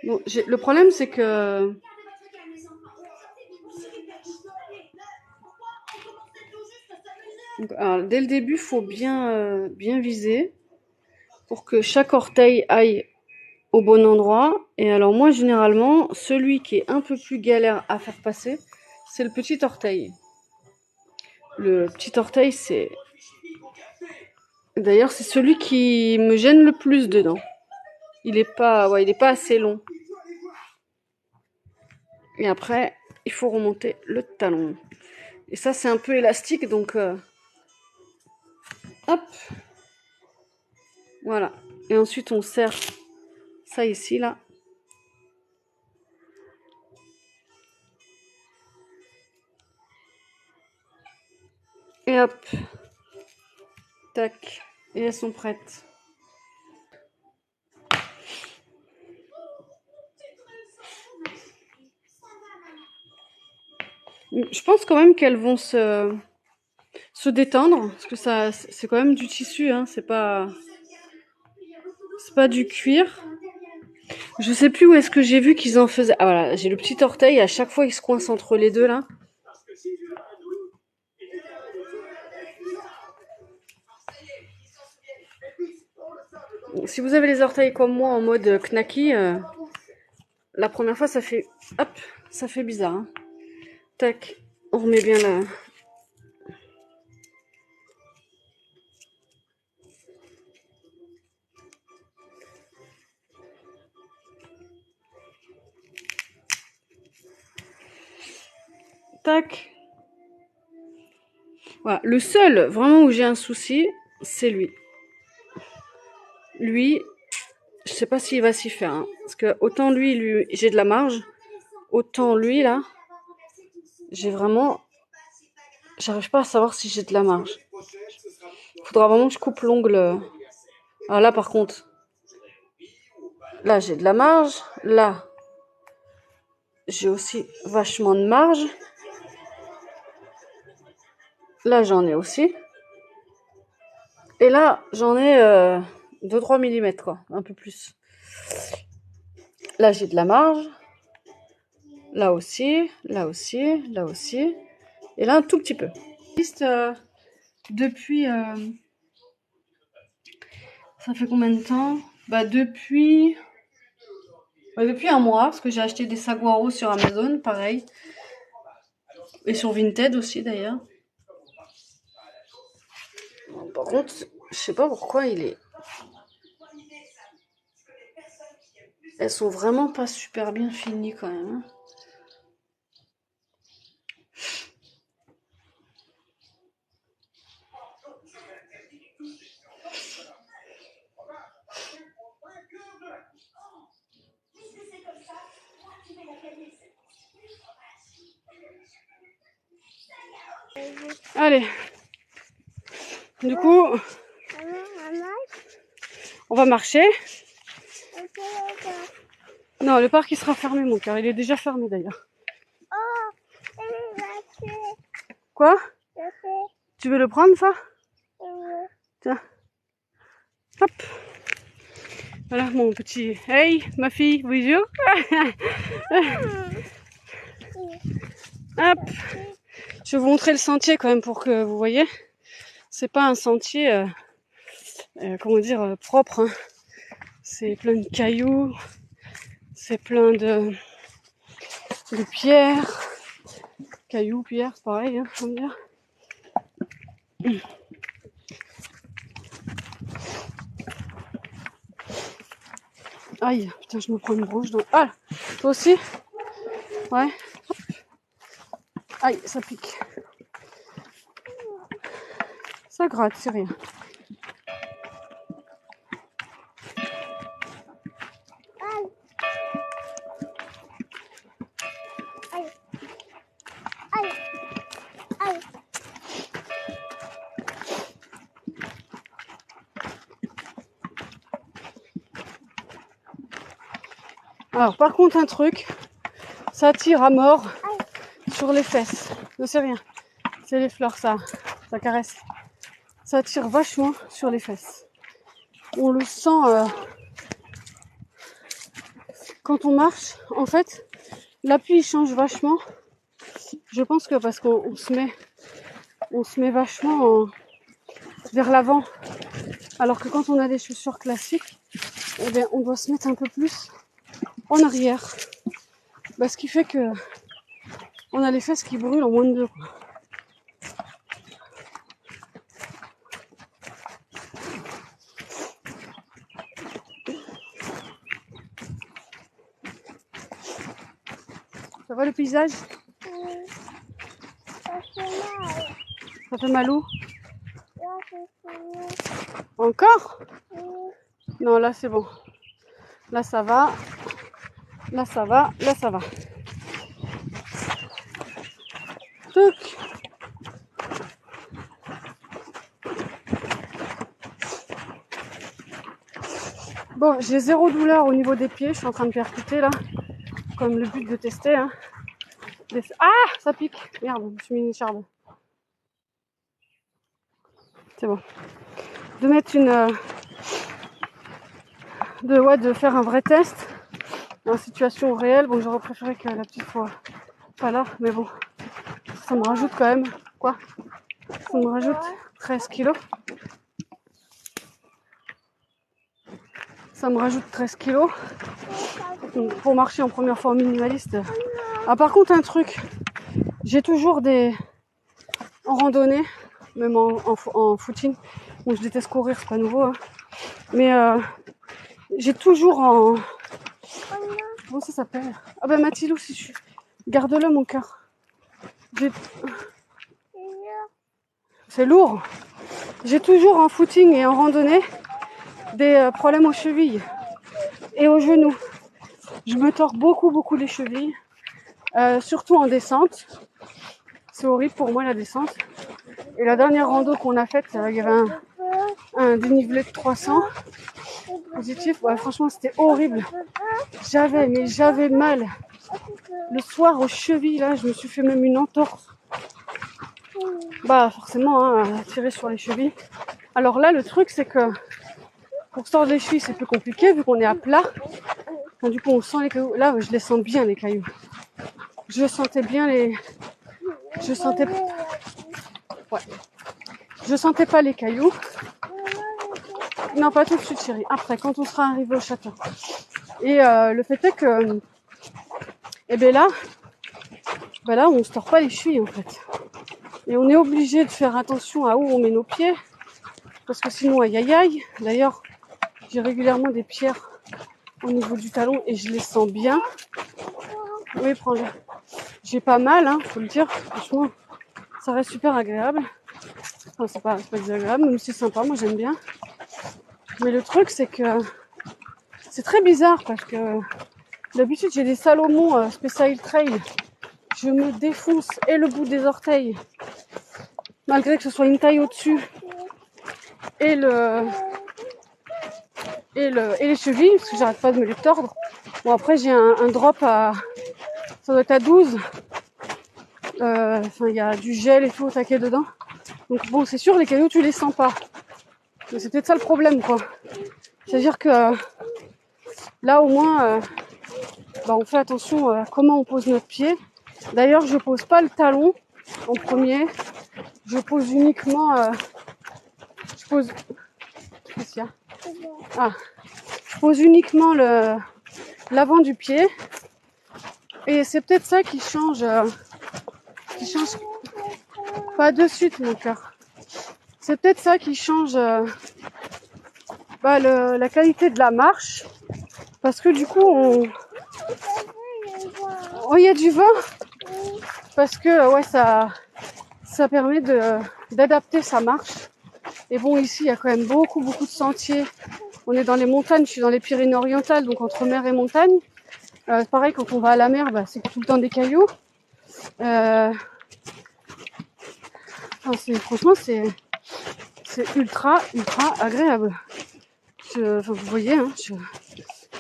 Bon, le problème, c'est que donc, alors, dès le début, faut bien viser pour que chaque orteil aille au bon endroit. Et alors moi, généralement, celui qui est un peu plus galère à faire passer, c'est le petit orteil. Le petit orteil, c'est... D'ailleurs, c'est celui qui me gêne le plus dedans. Il est pas assez long. Et après, il faut remonter le talon. Et ça, c'est un peu élastique, donc hop, voilà. Et ensuite, on serre ça ici, là. Et hop, tac. Et elles sont prêtes. Je pense quand même qu'elles vont se détendre, parce que ça, c'est quand même du tissu, hein, c'est pas du cuir. Je sais plus où est-ce que j'ai vu qu'ils en faisaient. Ah voilà, j'ai le petit orteil, à chaque fois il se coince entre les deux là. Si vous avez les orteils comme moi en mode knacky, la première fois ça fait hop, ça fait bizarre. Hein. Tac, on remet bien là. Tac. Voilà, le seul vraiment où j'ai un souci, c'est lui. Lui, je sais pas s'il va s'y faire, hein, parce que autant lui j'ai de la marge, autant lui là, j'ai vraiment, j'arrive pas à savoir si j'ai de la marge. Faudra vraiment que je coupe l'ongle. Alors là par contre, là j'ai de la marge, là j'ai aussi vachement de marge, là j'en ai aussi, et là j'en ai 2-3 mm quoi, un peu plus. Là j'ai de la marge, là aussi, là aussi, là aussi, et là un tout petit peu. Juste depuis, ça fait combien de temps? Bah depuis un mois, parce que j'ai acheté des saguaros sur Amazon, pareil, et sur Vinted aussi d'ailleurs. Par contre, je sais pas pourquoi elles sont vraiment pas super bien finies quand même. Hein. Allez. Du coup, on va marcher. Non, le parc il sera fermé, mon cœur. Il est déjà fermé d'ailleurs. Quoi? Tu veux le prendre, ça? Tiens. Hop. Voilà mon petit. Hey, ma fille, bonjour. Hop. Je vais vous montrer le sentier quand même pour que vous voyez. C'est pas un sentier, comment dire, propre. Hein. C'est plein de cailloux. C'est plein de pierres. Cailloux, pierres, c'est pareil, hein, on va dire. Aïe, putain, je me prends une branche dans... Ah, toi aussi? Ouais. Hop. Aïe, ça pique. Ça gratte, c'est rien. Alors, par contre, un truc, ça tire à mort sur les fesses. Non, c'est rien. C'est les fleurs, ça caresse. Ça tire vachement sur les fesses. On le sent... quand on marche, en fait, l'appui change vachement. Je pense que parce qu'on se met vachement vers l'avant. Alors que quand on a des chaussures classiques, eh bien, on doit se mettre un peu plus en arrière. Bah, ce qui fait que on a les fesses qui brûlent en moins de 2. Ça va le paysage? Ça fait mal où? Encore? Non, là c'est bon. Là ça va. Là ça va. Là ça va. Toc. Bon, j'ai zéro douleur au niveau des pieds. Je suis en train de percuter là. Comme le but de tester. Hein. Ah, ça pique. Merde, je me suis mis une écharpe. C'est bon. De mettre de faire un vrai test en situation réelle. Bon, j'aurais préféré que la petite soit pas là, mais bon, ça me rajoute quand même, quoi, ça me rajoute 13 kilos. Ça me rajoute 13 kilos. Donc, pour marcher en première fois en minimaliste. Ah, par contre, un truc, j'ai toujours en randonnée, même en footing. Bon, je déteste courir, c'est pas nouveau, hein. Mais j'ai toujours en... Comment ça s'appelle? Ah ben Mathilou, si je suis... Garde-le, mon cœur. C'est lourd. J'ai toujours en footing et en randonnée des problèmes aux chevilles et aux genoux. Je me tords beaucoup les chevilles, surtout en descente. C'est horrible pour moi la descente. Et la dernière rando qu'on a faite, il y avait un dénivelé de 300 positif. Ouais, franchement, c'était horrible. J'avais mal. Le soir aux chevilles, là, je me suis fait même une entorse. Bah forcément, hein, tirer sur les chevilles. Alors là, le truc, c'est que pour sortir les chevilles, c'est plus compliqué vu qu'on est à plat. Enfin, du coup, on sent les cailloux. Là, je les sens bien, les cailloux. Je sentais bien les... Je sentais pas les cailloux. Non, pas tout de suite, chérie. Après, quand on sera arrivé au château. Et le fait est que... Eh bien là, on se tord pas les chevilles, en fait. Et on est obligé de faire attention à où on met nos pieds. Parce que sinon, aïe aïe aïe. D'ailleurs, j'ai régulièrement des pierres au niveau du talon et je les sens bien. Oui, prends-le. J'ai pas mal, hein, faut le dire. Franchement, ça reste super agréable. Enfin, c'est pas désagréable, mais c'est sympa, moi j'aime bien. Mais le truc, c'est que c'est très bizarre parce que d'habitude, j'ai des Salomon Special Trail. Je me défonce et le bout des orteils, malgré que ce soit une taille au-dessus, et les chevilles, parce que j'arrête pas de me les tordre. Bon, après, j'ai un drop ça doit être à 12. Enfin, il y a du gel et tout au taquet dedans. Donc bon, c'est sûr, les cailloux, tu les sens pas. Mais c'est peut-être ça le problème, quoi. C'est-à-dire que là, au moins, on fait attention à comment on pose notre pied. D'ailleurs, je pose pas le talon en premier. Je pose uniquement... je pose uniquement l'avant du pied. Et c'est peut-être ça qui change pas de suite, mon cœur. C'est peut-être ça qui change la qualité de la marche. Parce que du coup, oh, il y a du vent. Parce que, ouais, ça permet d'adapter sa marche. Et bon, ici, il y a quand même beaucoup de sentiers. On est dans les montagnes, je suis dans les Pyrénées-Orientales, donc entre mer et montagne. Pareil, quand on va à la mer, c'est tout le temps des cailloux. Franchement, c'est ultra agréable. Vous voyez, hein,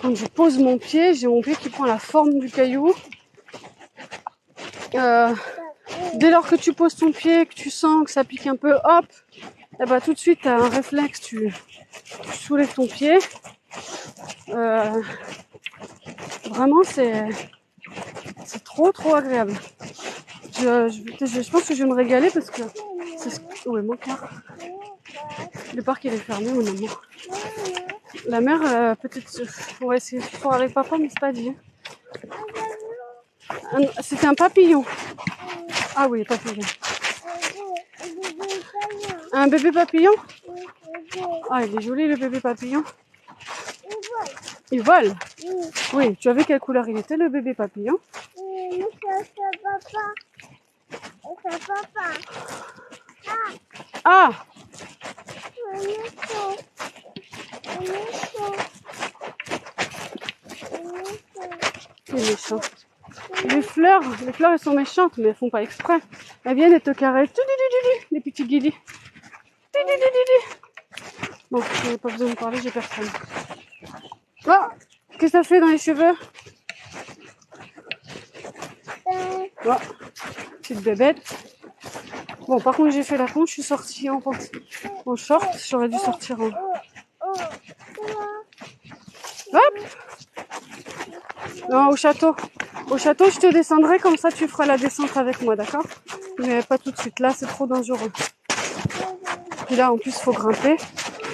quand je pose mon pied, j'ai mon pied qui prend la forme du caillou. Dès lors que tu poses ton pied, que tu sens que ça pique un peu, hop, tout de suite, tu as un réflexe, tu soulèves ton pied. Vraiment, c'est trop agréable. Je pense que je vais me régaler parce que c'est... Où est mon car? Le parc il est fermé, mon amour. La mère, peut-être, on va essayer de faire avec papa, mais c'est pas dit. C'était un papillon. Ah oui, papillon. Un bébé papillon? Ah, il est joli le bébé papillon. Il vole? Oui, tu as vu quelle couleur il était le bébé papillon? Ah! C'est méchant. Les fleurs, elles sont méchantes, mais elles font pas exprès. Elles viennent et te caressent. Les petits guilis. Bon, j'ai pas besoin de parler, j'ai personne. Oh, qu'est-ce que ça fait dans les cheveux? Oh, petite bébête. Bon, par contre, j'ai fait la con, je suis sortie en short. J'aurais dû sortir en... Hop! Non, au château. Au château, je te descendrai, comme ça tu feras la descente avec moi, d'accord? Mais pas tout de suite, là c'est trop dangereux. Puis là, en plus, il faut grimper.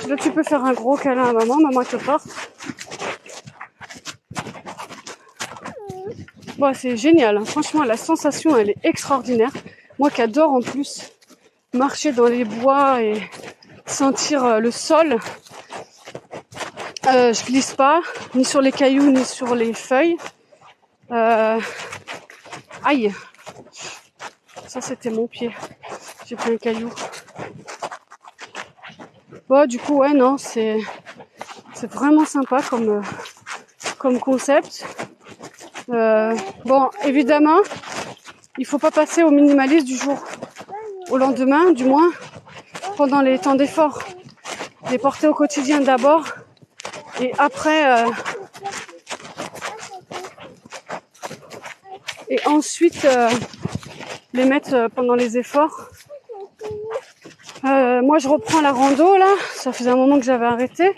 Là, tu peux faire un gros câlin à maman te porte. Bon, c'est génial, hein. Franchement, la sensation, elle est extraordinaire. Moi qui adore en plus marcher dans les bois et sentir le sol. Je glisse pas, ni sur les cailloux, ni sur les feuilles. Aïe, ça c'était mon pied. J'ai pris un caillou. Bon, du coup, ouais, non, c'est vraiment sympa comme concept. Bon, évidemment, il faut pas passer au minimalisme du jour au lendemain, du moins pendant les temps d'effort. Les porter au quotidien d'abord et après et ensuite les mettre pendant les efforts. Moi je reprends la rando là, ça faisait un moment que j'avais arrêté.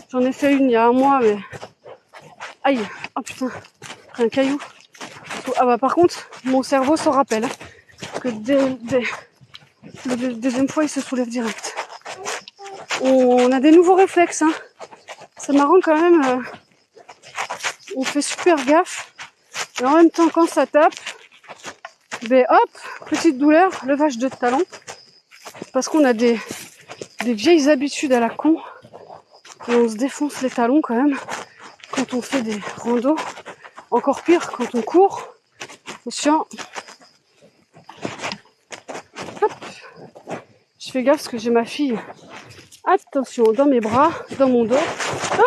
J'en ai fait une il y a un mois mais... Aïe, oh putain, un caillou. Ah bah par contre, mon cerveau se rappelle que la deuxième fois il se soulève direct. On a des nouveaux réflexes, hein. C'est marrant quand même, on fait super gaffe. Et en même temps quand ça tape, ben hop, petite douleur, levage de talon. Parce qu'on a des vieilles habitudes à la con. Et on se défonce les talons quand même quand on fait des randos. Encore pire quand on court. C'est chiant. Hop. Je fais gaffe parce que j'ai ma fille. Attention, dans mes bras, dans mon dos. Ah,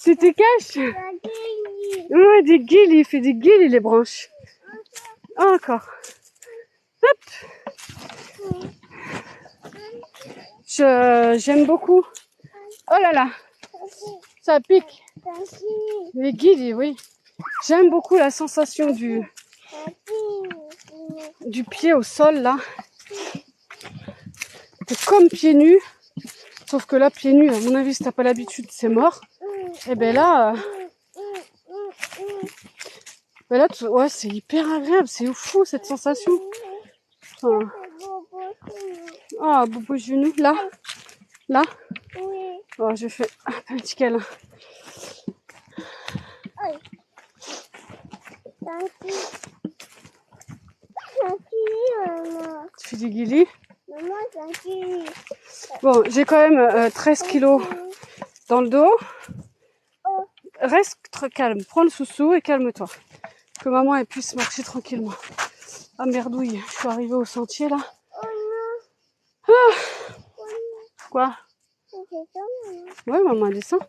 tu te caches? Ouais, des guillis, il fait des guillis les branches. Encore. Hop. J'aime beaucoup. Oh là là, ça pique. Les guillis, oui. J'aime beaucoup la sensation du pied au sol là. C'est comme pieds nus. Sauf que là, pieds nus, à mon avis, si t'as pas l'habitude, c'est mort. Et ben là, ouais, c'est hyper agréable. C'est fou cette sensation. Enfin... Oh, bobo genou, là. Oh, je fais un petit câlin. Tu fais des guilis? Bon, j'ai quand même 13 kilos dans le dos. Reste calme, prends le sous-sous et calme-toi. Que maman elle puisse marcher tranquillement. Ah merdouille, je suis arrivée au sentier là. Ah. Quoi? Ouais, maman descend.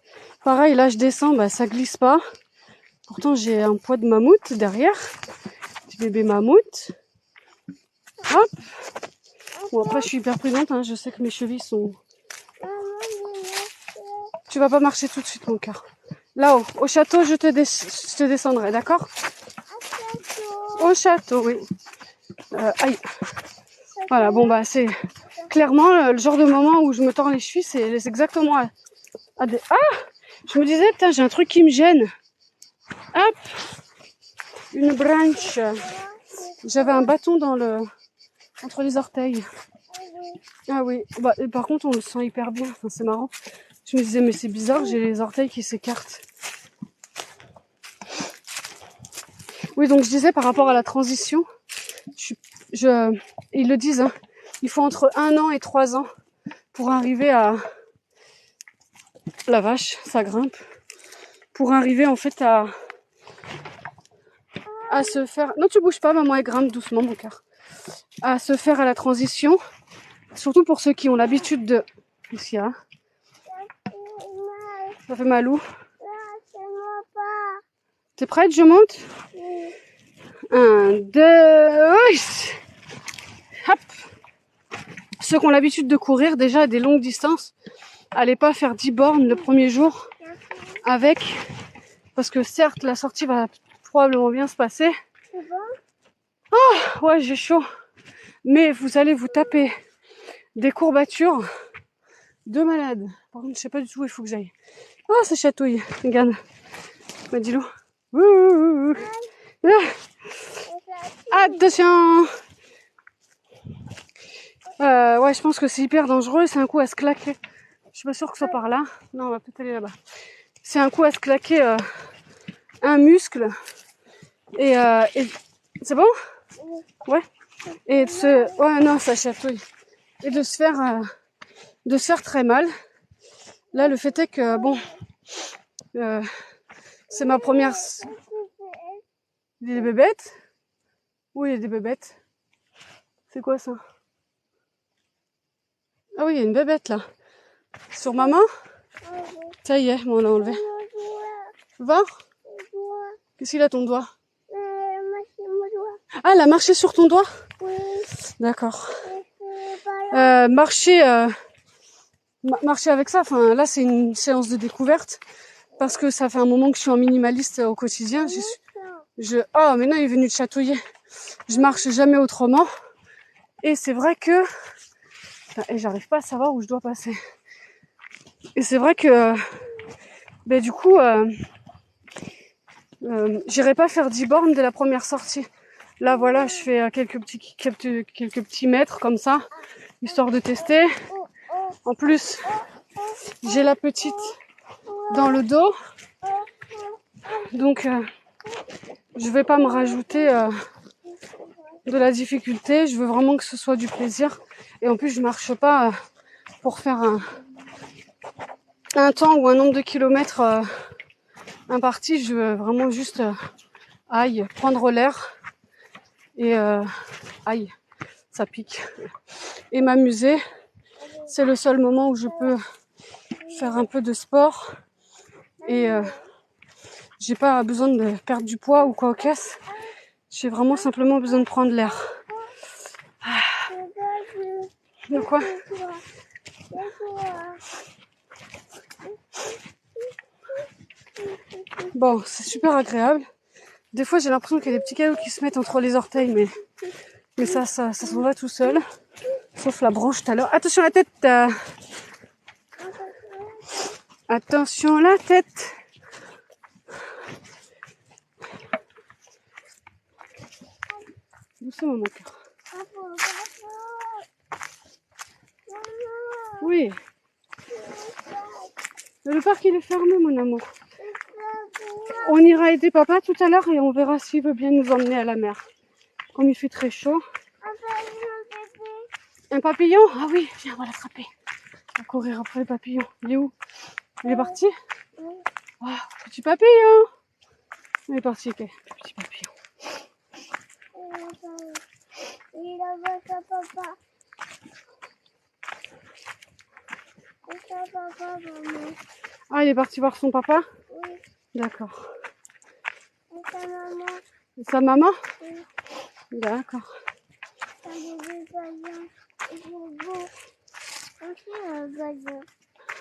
Pareil, là je descends, bah ça glisse pas. Pourtant j'ai un poids de mammouth derrière. Petit bébé mammouth. Hop. Bon après je suis hyper prudente, hein. Je sais que mes chevilles sont... Tu vas pas marcher tout de suite mon cœur. Là-haut, au château, je te descendrai, d'accord? Au château, oui. Aïe. Voilà, bon bah c'est clairement le genre de moment où je me tords les chevilles, c'est exactement à des... Ah! Je me disais, putain, j'ai un truc qui me gêne. Hop, une branche. J'avais un bâton entre les orteils. Ah oui, bah, et par contre on le sent hyper bien, enfin, c'est marrant. Je me disais mais c'est bizarre, j'ai les orteils qui s'écartent. Oui, donc je disais par rapport à la transition, ils le disent, hein, il faut entre 1 an et 3 ans pour arriver à... La vache, ça grimpe. Pour arriver en fait à se faire... Non, tu bouges pas, maman, elle grimpe doucement, mon cœur. À se faire à la transition, surtout pour ceux qui ont l'habitude de... Qu'est-ce qu'il y a ? Ça fait mal où ? T'es prête, je monte ? 1, 2, oui. Hop. Ceux qui ont l'habitude de courir déjà à des longues distances, allez pas faire 10 bornes le premier jour avec, parce que certes la sortie va probablement bien se passer. Oh, ouais, j'ai chaud. Mais vous allez vous taper des courbatures de malade. Par contre, je sais pas du tout où il faut que j'aille. Oh, ça chatouille. Regarde. Bah, dis-le. Attention. Ouais, je pense que c'est hyper dangereux. C'est un coup à se claquer. Je suis pas sûre que ce soit par là. Non, on va peut-être aller là-bas. C'est un coup à se claquer un muscle. Et c'est bon ? Ouais. Et de se... Ouais, non, ça chatouille. Et de se faire très mal. Là, le fait est que, bon, c'est ma première... Il y a des bébêtes ? Oui, il y a des bébêtes. C'est quoi ça ? Ah oui, il y a une bébête là. Sur maman ? Ça y est, bon, on l'a enlevé. Va ? Qu'est-ce qu'il a ton doigt ? Ah, elle a marché sur ton doigt ? Oui. D'accord. Marcher avec ça, enfin là c'est une séance de découverte parce que ça fait un moment que je suis en minimaliste au quotidien. Oh mais non, il est venu te chatouiller. Je marche jamais autrement et c'est vrai que et j'arrive pas à savoir où je dois passer. Et c'est vrai que du coup j'irai pas faire 10 bornes dès la première sortie. Là voilà, je fais quelques petits mètres comme ça, histoire de tester. En plus, j'ai la petite dans le dos, donc je vais pas me rajouter de la difficulté. Je veux vraiment que ce soit du plaisir. Et en plus, je marche pas pour faire un temps ou un nombre de kilomètres imparti. Je veux vraiment juste prendre l'air et aïe, ça pique. Et m'amuser. C'est le seul moment où je peux faire un peu de sport et j'ai pas besoin de perdre du poids ou quoi au caisse. J'ai vraiment simplement besoin de prendre l'air. De quoi ? Bon, c'est super agréable. Des fois, j'ai l'impression qu'il y a des petits cailloux qui se mettent entre les orteils, mais ça s'en va tout seul. Sauf la branche tout à l'heure. Attention la tête. Attention la tête. Doucement, mon cœur. Oui. Le parc, il est fermé, mon amour. On ira aider papa tout à l'heure et on verra s'il veut bien nous emmener à la mer. Comme il fait très chaud. Un papillon ? Ah oui, viens, on va l'attraper. On va courir après le papillon. Il est où ? Il est parti ? Oh, petit papillon. Il est parti, ok. Petit papillon. Il a vu son papa. Ah, il est parti voir son papa ? Oui. D'accord. Et sa maman. Et sa maman ? Oui. D'accord.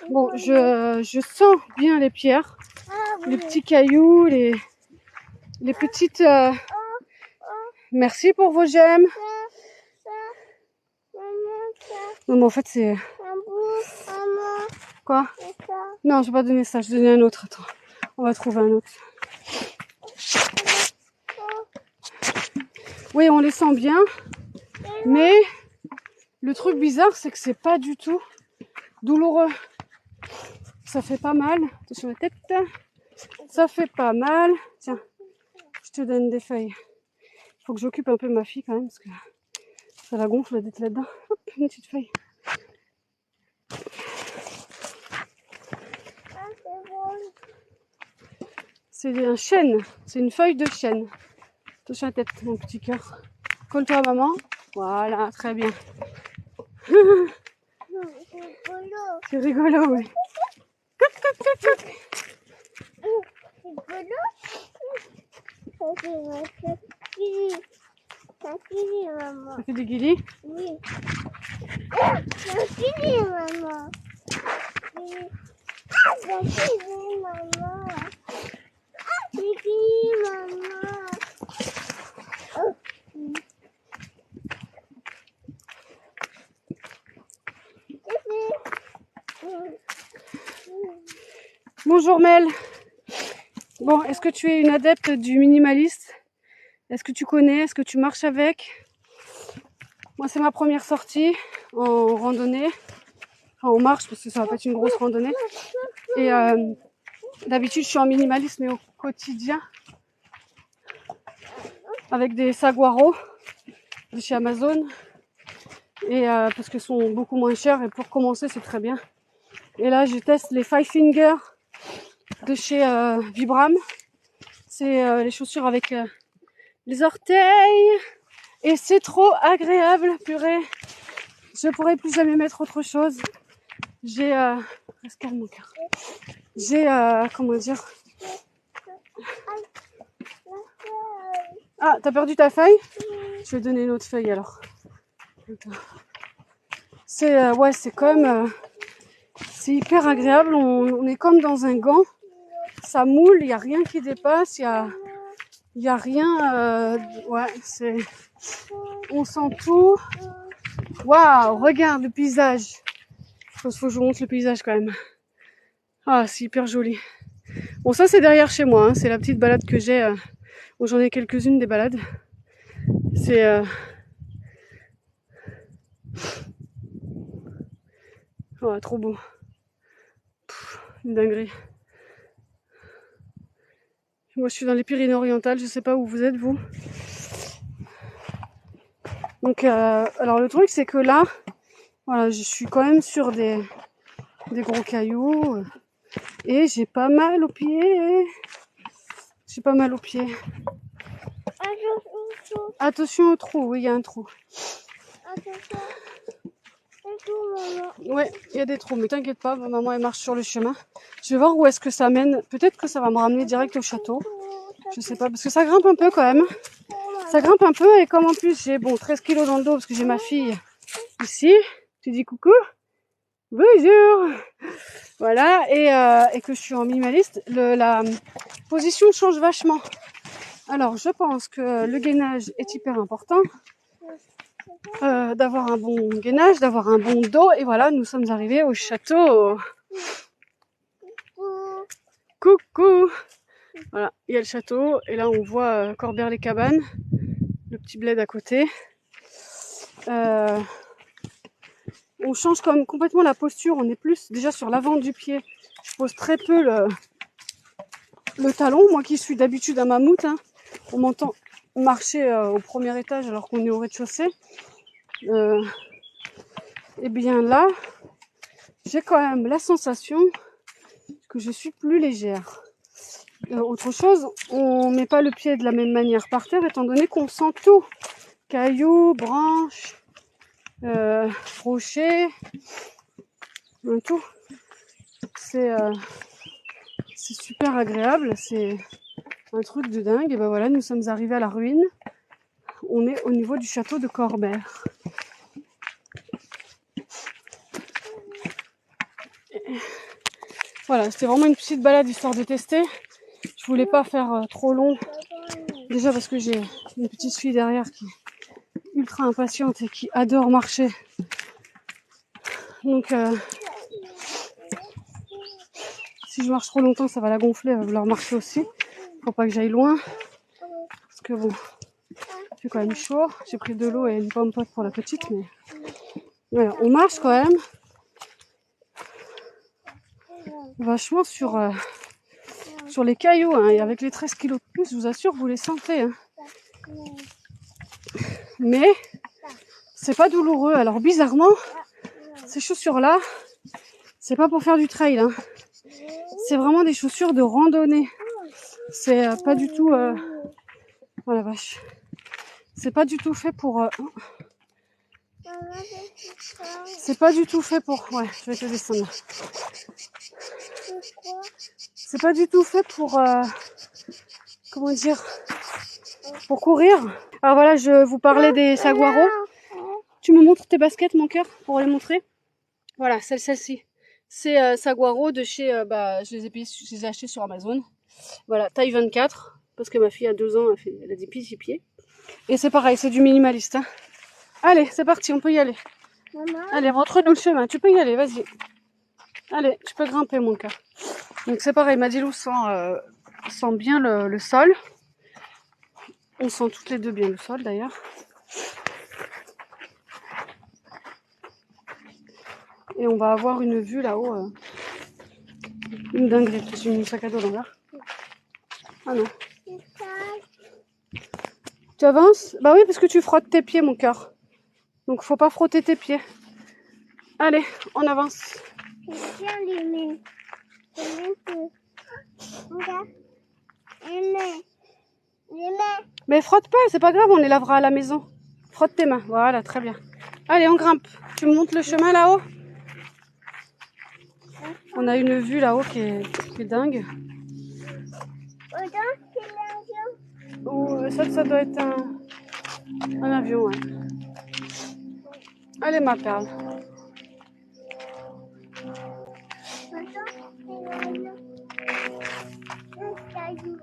Bon, je sens bien les pierres, les petits cailloux, les petites... Merci pour vos gemmes. Non, mais en fait, c'est... Quoi ? Non, je vais pas donner ça, je vais donner un autre. Attends, on va trouver un autre. Oui, on les sent bien, mais le truc bizarre, c'est que c'est pas du tout douloureux. Ça fait pas mal. Attention la tête. Ça fait pas mal. Tiens, je te donne des feuilles. Faut que j'occupe un peu ma fille quand même, parce que ça la gonfle d'être là-dedans. Hop, une petite feuille. C'est un chêne. C'est une feuille de chêne. Attention la tête, mon petit cœur. Colle-toi à maman. Voilà, très bien. C'est rigolo, oui. Maman. Ça fait du guili. Oui. Maman. Maman. Maman. Bonjour Mel. Bon, est-ce que tu es une adepte du minimaliste? Est-ce que tu connais? Est-ce que tu marches avec? Moi, c'est ma première sortie en randonnée. Enfin, en marche, parce que ça va pas être une grosse randonnée. Et d'habitude, je suis en minimaliste, mais au quotidien. Avec des saguaro de chez Amazon. Et parce qu'ils sont beaucoup moins chers. Et pour commencer, c'est très bien. Et là, je teste les Five Finger de chez Vibram. C'est les chaussures avec les orteils. Et c'est trop agréable, purée. Je pourrais plus jamais mettre autre chose. J'ai... Reste calme, mon cœur. J'ai... comment dire... Ah, t'as perdu ta feuille? Je vais donner une autre feuille, alors. C'est... ouais, c'est comme... c'est hyper agréable. On est comme dans un gant. Ça moule, il n'y a rien qui dépasse. Il y a rien... ouais, c'est... On sent tout. Waouh, regarde le paysage. Faut que je vous montre le paysage quand même. Ah, c'est hyper joli. Bon, ça c'est derrière chez moi. Hein. C'est la petite balade que j'ai. Où j'en ai quelques-unes des balades. C'est... oh, trop beau. Pff, une dinguerie. Moi je suis dans les Pyrénées-Orientales. Je sais pas où vous êtes vous. Donc, alors le truc c'est que là, voilà, je suis quand même sur des gros cailloux. Et j'ai pas mal aux pieds. J'ai pas mal aux pieds. Attention au trou, oui, il y a un trou. Attention. Ouais, il y a des trous, mais t'inquiète pas, ma maman elle marche sur le chemin. Je vais voir où est-ce que ça mène. Peut-être que ça va me ramener direct au château. Je sais pas, parce que ça grimpe un peu quand même. Ça grimpe un peu et comme en plus j'ai 13 kilos dans le dos parce que j'ai ma fille ici. Tu dis coucou? Bonjour! Voilà, et que je suis en minimaliste, la position change vachement. Alors, je pense que le gainage est hyper important. D'avoir un bon gainage, d'avoir un bon dos. Et voilà, nous sommes arrivés au château. Coucou! Voilà, il y a le château. Et là, on voit Corbert-les-Cabanes, le petit bled à côté. On change comme complètement la posture. On est plus déjà sur l'avant du pied. Je pose très peu le talon. Moi qui suis d'habitude un mammouth, hein, on m'entend marcher au premier étage alors qu'on est au rez-de-chaussée. Et bien là, j'ai quand même la sensation que je suis plus légère. Autre chose, on met pas le pied de la même manière par terre étant donné qu'on sent tout. Cailloux, branches, rochers, tout. C'est super agréable, c'est un truc de dingue. Et ben voilà, nous sommes arrivés à la ruine. On est au niveau du château de Corbert. Voilà, c'était vraiment une petite balade histoire de tester. Je voulais pas faire trop long. Déjà parce que j'ai une petite fille derrière qui est ultra impatiente et qui adore marcher. Donc si je marche trop longtemps, ça va la gonfler, elle va vouloir marcher aussi. Faut pas que j'aille loin. Parce que bon, fait quand même chaud. J'ai pris de l'eau et une pomme pote pour la petite, mais voilà, on marche quand même vachement sur les cailloux, hein, et avec les 13 kilos de plus, je vous assure, vous les sentez. Hein. Mais c'est pas douloureux. Alors bizarrement, ces chaussures-là, c'est pas pour faire du trail. Hein. C'est vraiment des chaussures de randonnée. C'est pas du tout... Oh la vache. C'est pas du tout fait pour... C'est pas du tout fait pour... Ouais, je vais te descendre. C'est pas du tout fait pour... Comment dire? Pour courir. Alors voilà, je vous parlais des saguaros. Tu me montres tes baskets, mon cœur, pour les montrer? Voilà, celle-ci. C'est saguaro de chez... je les ai achetés sur Amazon. Voilà, taille 24. Parce que ma fille a 2 ans, elle a des petits pieds. Et c'est pareil, c'est du minimaliste. Hein. Allez, c'est parti, on peut y aller. Maman. Allez, montre-nous le chemin. Tu peux y aller, vas-y. Allez, tu peux grimper, mon cœur. Donc c'est pareil, Madilou sent bien le sol. On sent toutes les deux bien le sol, d'ailleurs. Et on va avoir une vue là-haut. Une dinguerie. J'ai mis mon sac à dos l'envers. Ah non. Tu avances? Bah oui, parce que tu frottes tes pieds, mon cœur. Donc faut pas frotter tes pieds. Allez, on avance. Tiens les mains. Regarde. Les mains. Mais frotte pas, c'est pas grave, on les lavera à la maison. Frotte tes mains, voilà, très bien. Allez, on grimpe. Tu me montres le chemin là-haut? On a une vue là-haut qui est dingue. Regarde, c'est l'avion. Oh, ça doit être un avion, ouais. Allez, ma perle. Regarde, c'est l'avion. Un caillou.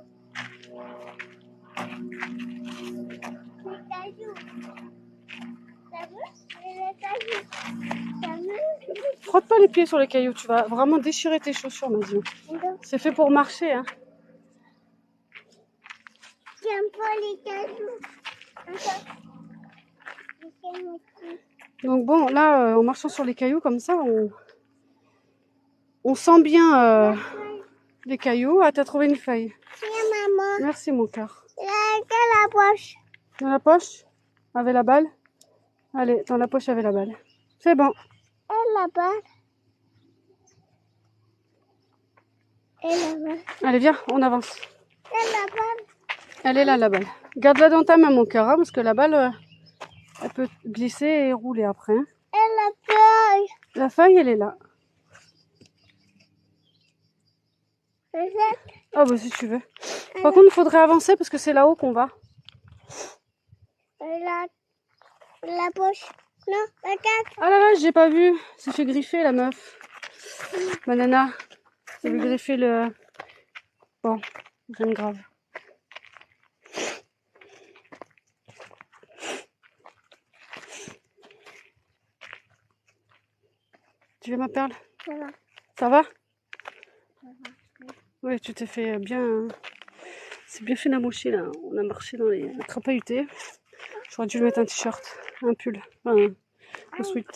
Les cailloux. T'as vu? Les cailloux. T'as vu? Frotte pas les pieds sur les cailloux, tu vas vraiment déchirer tes chaussures, Madilou. C'est fait pour marcher, hein. J'aime pas les cailloux. Les cailloux. Donc bon, là, en marchant sur les cailloux comme ça, on sent bien les cailloux. Ah, t'as trouvé une feuille. Tiens, maman. Merci, mon cœur. Il a dans la poche. Dans la poche? Avec la balle? Allez, dans la poche avec la balle. C'est bon. Et la balle. Et la balle. Allez, viens, on avance. Et la balle. Elle est là, la balle. Garde-la dans ta main, mon cœur, hein, parce que la balle, elle peut glisser et rouler après. Hein. Et la feuille. La feuille, elle est là. Peut-être. Ah, bah, si tu veux. Par contre, il faudrait avancer parce que c'est là-haut qu'on va. Et la poche. Non, regarde. Ah là là, j'ai pas vu. C'est fait griffer, la meuf. Ma nana. C'est fait griffer le... Bon, rien de grave. Tu veux ma perle? Voilà. Ça va? Oui, tu t'es fait bien... C'est bien fait d'amoucher, là. On a marché dans les crapahutés. J'aurais dû lui mettre un t-shirt, un pull, enfin, un sweat.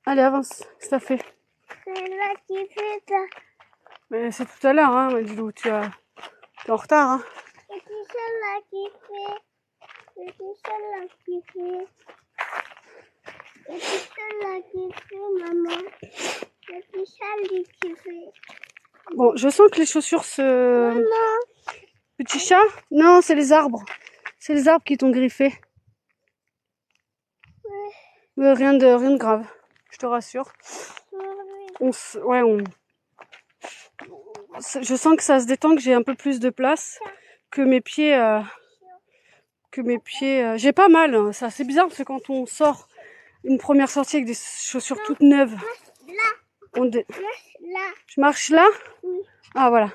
Allez, avance. Qu'est-ce que t'as fait? C'est là qui fait ça. Mais c'est tout à l'heure, hein, Madilou. T'es en retard, hein. Et puis celle-là qui fait. Et puis celle-là qui fait. Et puis celle-là qui fait, maman. Et puis celle-là qui fait. Bon, je sens que les chaussures se... Maman. Petit chat? Non, c'est les arbres. C'est les arbres qui t'ont griffé. Rien de grave. Je te rassure. Je sens que ça se détend, que j'ai un peu plus de place, que mes pieds... j'ai pas mal. Hein. Ça, c'est bizarre parce que quand on sort une première sortie avec des chaussures toutes neuves... Là. Je marche là? Oui. Ah, voilà.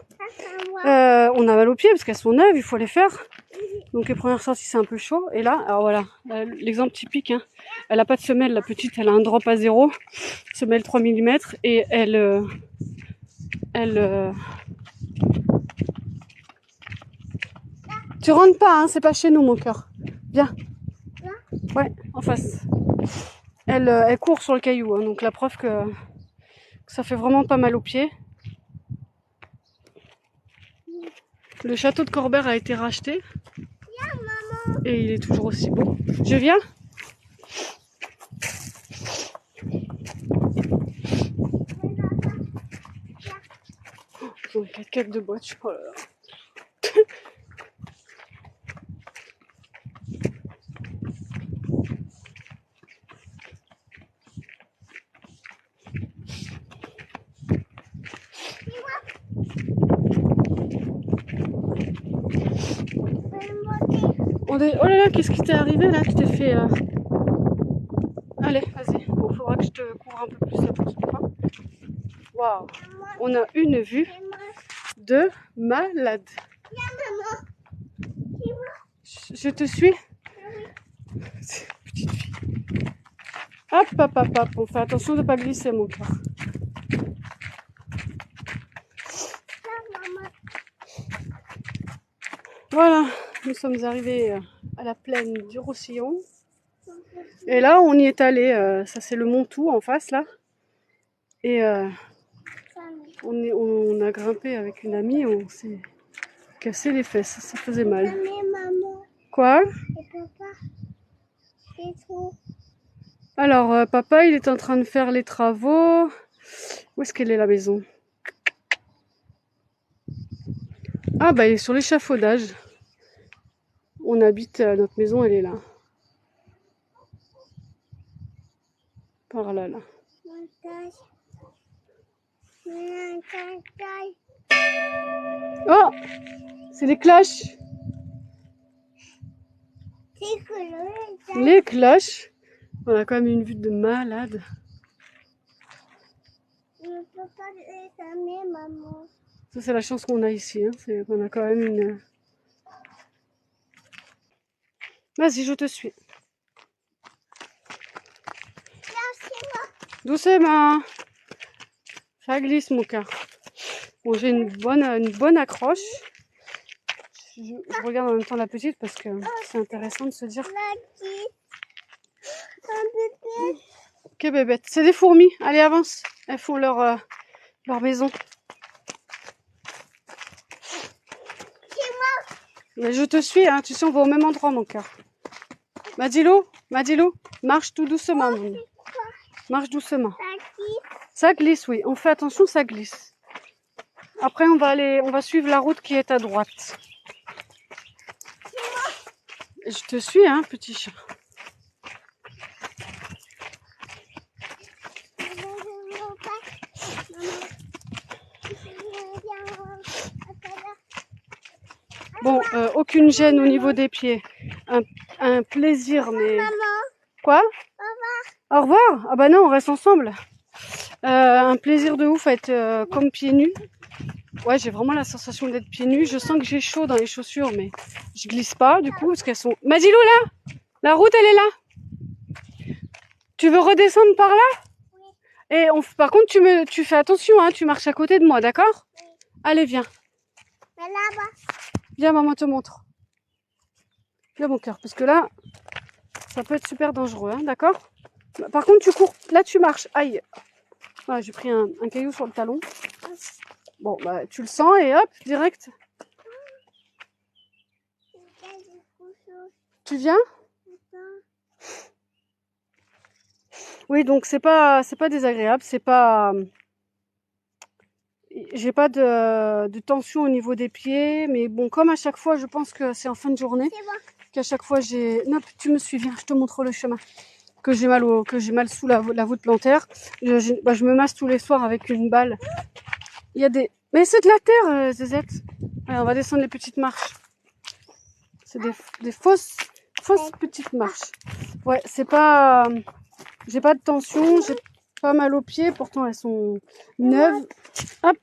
On a mal aux pieds parce qu'elles sont neuves, il faut les faire. Donc les premières sorties c'est un peu chaud. Et là, alors voilà, l'exemple typique, hein. Elle a pas de semelle, la petite, elle a un drop à 0, semelle 3 mm et elle Tu rentres pas, hein, c'est pas chez nous, mon cœur. Viens. Là? Ouais, en face. Elle court sur le caillou, hein, donc la preuve que ça fait vraiment pas mal aux pieds. Le château de Corbert a été racheté. Viens, maman. Et il est toujours aussi beau. Je viens? Oh, 4x4 de boîte. Oh là là. Oh là là, qu'est-ce qui t'est arrivé là? Tu t'es fait... Allez, vas-y. Bon, faudra que je te couvre un peu plus la prochaine fois. Waouh! On a une vue de malade. Je te suis? Petite fille. Hop, hop, hop, hop. On fait attention de ne pas glisser, mon cœur. Voilà, nous sommes arrivés à la plaine du Roussillon. Et là, on y est allé. Ça, c'est le Montou en face, là. Et on a grimpé avec une amie. On s'est cassé les fesses. Ça faisait mal. Quoi? Alors, papa, il est en train de faire les travaux. Où est-ce qu'elle est, la maison? Ah, bah, il est sur l'échafaudage. On habite, notre maison, elle est là. Par là, là. Oh! C'est les cloches! Les cloches! On a quand même une vue de malade. Ça, c'est la chance qu'on a ici. Hein. C'est qu'on a quand même une... Vas-y, je te suis. Doucement. Ça glisse, mon cœur. Bon, j'ai une bonne accroche. Je regarde en même temps la petite parce que c'est intéressant de se dire... Ok, bébête. C'est des fourmis. Allez, avance. Elles font leur maison. Mais je te suis, hein. Tu sais, on va au même endroit, mon cœur. Madilou, marche tout doucement. Marche doucement. Ça glisse, oui. On fait attention, ça glisse. Après, on va suivre la route qui est à droite. Je te suis, hein, petit chat. Bon, aucune gêne au niveau des pieds. Un plaisir, mais... Quoi? Au revoir. Ah bah non, on reste ensemble. Un plaisir de ouf à être comme pieds nus. Ouais, j'ai vraiment la sensation d'être pieds nus. Je sens que j'ai chaud dans les chaussures, mais je glisse pas du coup parce qu'elles sont... Madilou, là! La route, elle est là. Tu veux redescendre par là? Oui. Et par contre, tu fais attention, hein, tu marches à côté de moi, d'accord? Oui. Allez, viens. Mais là-bas. Viens, maman te montre. Viens, mon cœur, parce que là, ça peut être super dangereux, hein, d'accord? Par contre, tu cours. Là, tu marches. Aïe. Voilà, j'ai pris un caillou sur le talon. Bon, bah, tu le sens et hop, direct. Tu viens? Oui, donc c'est pas désagréable, c'est pas... J'ai pas de tension au niveau des pieds, mais bon, comme à chaque fois, je pense que c'est en fin de journée, qu'à chaque fois j'ai... Non, tu me suis, viens, je te montre le chemin. Que j'ai mal sous la voûte plantaire. Je me masse tous les soirs avec une balle. Il y a des... Mais c'est de la terre, Zézette. Allez, on va descendre les petites marches. C'est des fausses petites marches. Ouais, c'est pas... J'ai pas de tension, j'ai pas mal aux pieds, pourtant elles sont neuves. Hop.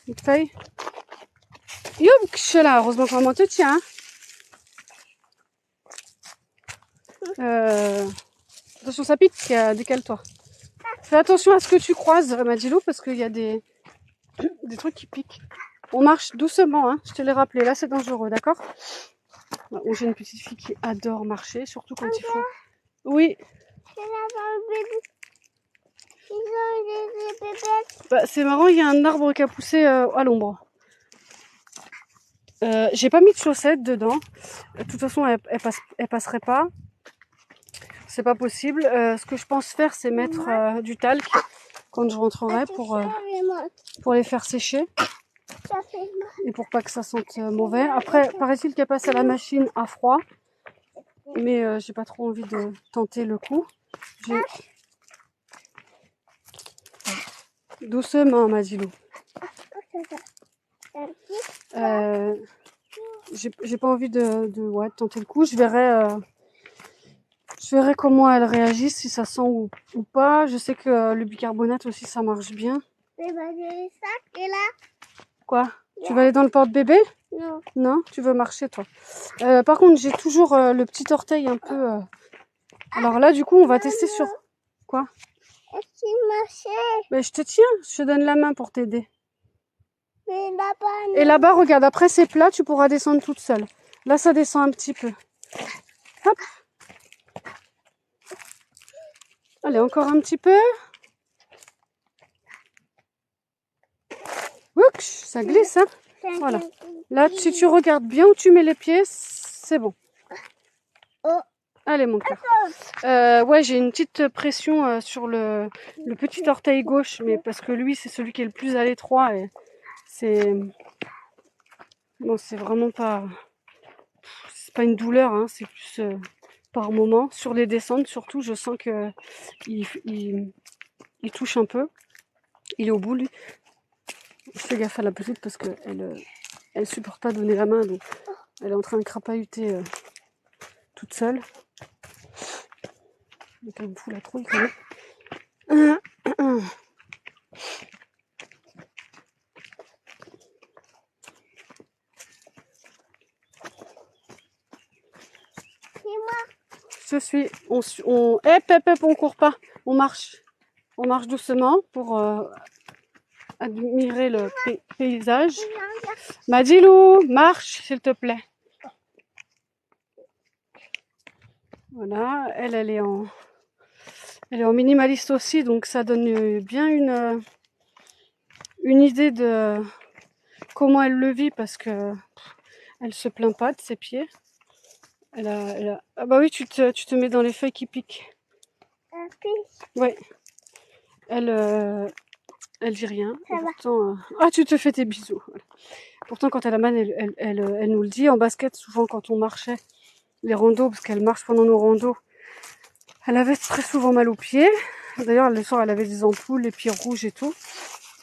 Une feuille. Youp, je suis là, heureusement que maman te tient. Attention, ça pique, décale-toi. Fais attention à ce que tu croises, Madilou, parce qu'il y a des trucs qui piquent. On marche doucement, hein. Je te l'ai rappelé. Là, c'est dangereux, d'accord? J'ai une petite fille qui adore marcher, surtout quand il faut. Oui. Bah, c'est marrant, il y a un arbre qui a poussé à l'ombre. J'ai pas mis de chaussettes dedans. De toute façon, elle passerait pas. C'est pas possible. Ce que je pense faire, c'est mettre du talc quand je rentrerai pour les faire sécher. Et pour pas que ça sente mauvais. Après, paraît-il qu'elle passe à la machine à froid. Mais j'ai pas trop envie de tenter le coup. Doucement, Madilou. J'ai pas envie de tenter le coup. Je verrai comment elle réagit, si ça sent ou pas. Je sais que le bicarbonate aussi, ça marche bien. Quoi? Tu vas aller dans le porte-bébé? Non. Non? Tu veux marcher, toi? Par contre, j'ai toujours le petit orteil un peu... Alors là, du coup, on va tester sur... Quoi? Mais je te tiens, je te donne la main pour t'aider. Mais là-bas, Et là-bas, regarde, après c'est plat, tu pourras descendre toute seule. Là, ça descend un petit peu. Hop. Allez, encore un petit peu. Ouch, ça glisse, hein? Voilà. Là, si tu regardes bien où tu mets les pieds, c'est bon. Oh. Allez, mon cœur. Ouais, j'ai une petite pression sur le petit orteil gauche, mais parce que lui, c'est celui qui est le plus à l'étroit. Et c'est... Non, c'est vraiment pas... C'est pas une douleur, hein, c'est plus par moment. Sur les descentes, surtout, je sens que il touche un peu. Il est au bout, lui. Je fais gaffe à la petite parce qu'elle elle supporte pas donner la main, donc elle est en train de crapahuter toute seule. Donc elle me fout la trouille quand même. Je suis. On court pas. On marche. On marche doucement pour admirer le paysage. Madilou, marche, s'il te plaît. Voilà, elle est en minimaliste aussi, donc ça donne bien une idée de comment elle le vit, parce que elle se plaint pas de ses pieds. Ah bah oui, tu te mets dans les feuilles qui piquent. Ouais. Elle dit rien. Pourtant, ah, tu te fais tes bisous. Voilà. Pourtant, quand elle a mal, elle nous le dit. En basket, souvent, quand on marchait les randos, parce qu'elle marche pendant nos randos, elle avait très souvent mal aux pieds. D'ailleurs, le soir, elle avait des ampoules, les pieds rouges et tout.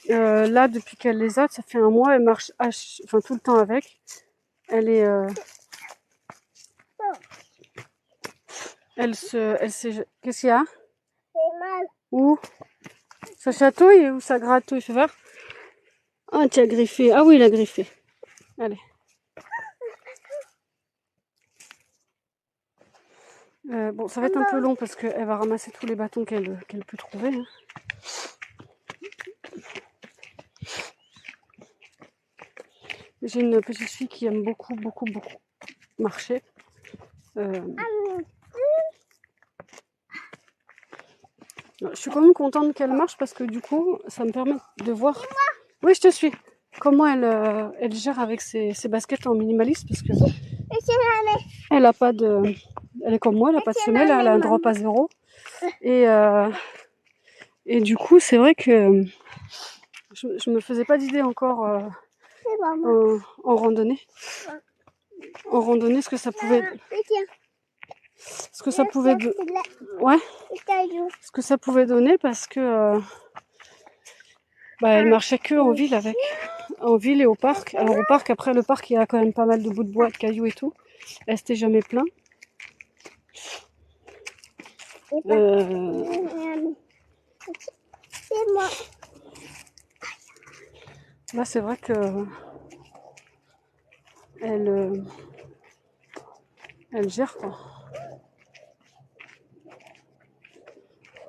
Là, depuis qu'elle les a, ça fait un mois, elle marche tout le temps avec. Elle est... Qu'est-ce qu'il y a? c'est mal. Où? Ça chatouille ou ça gratouille? Fais voir. Ah, tu as griffé. Ah oui, il a griffé. Allez. Bon, ça va être un peu long parce qu'elle va ramasser tous les bâtons qu'elle peut trouver. Hein. J'ai une petite fille qui aime beaucoup marcher. Je suis quand même contente qu'elle marche parce que du coup, ça me permet de voir... Oui, je te suis. Comment elle gère avec ses baskets en minimaliste, parce que elle a pas de... Elle est comme moi, elle a pas de semelle, elle a un drop à 0. Et du coup, c'est vrai que je me faisais pas d'idée encore en randonnée. En randonnée, ce que ça pouvait... Ce que ça pouvait... Ouais. Ce que ça pouvait donner, parce que... elle marchait que en ville avec. En ville et au parc. Alors au parc, après le parc, il y a quand même pas mal de bouts de bois, de cailloux et tout. Elle s'était jamais plein. Là, c'est vrai que elle gère, quoi.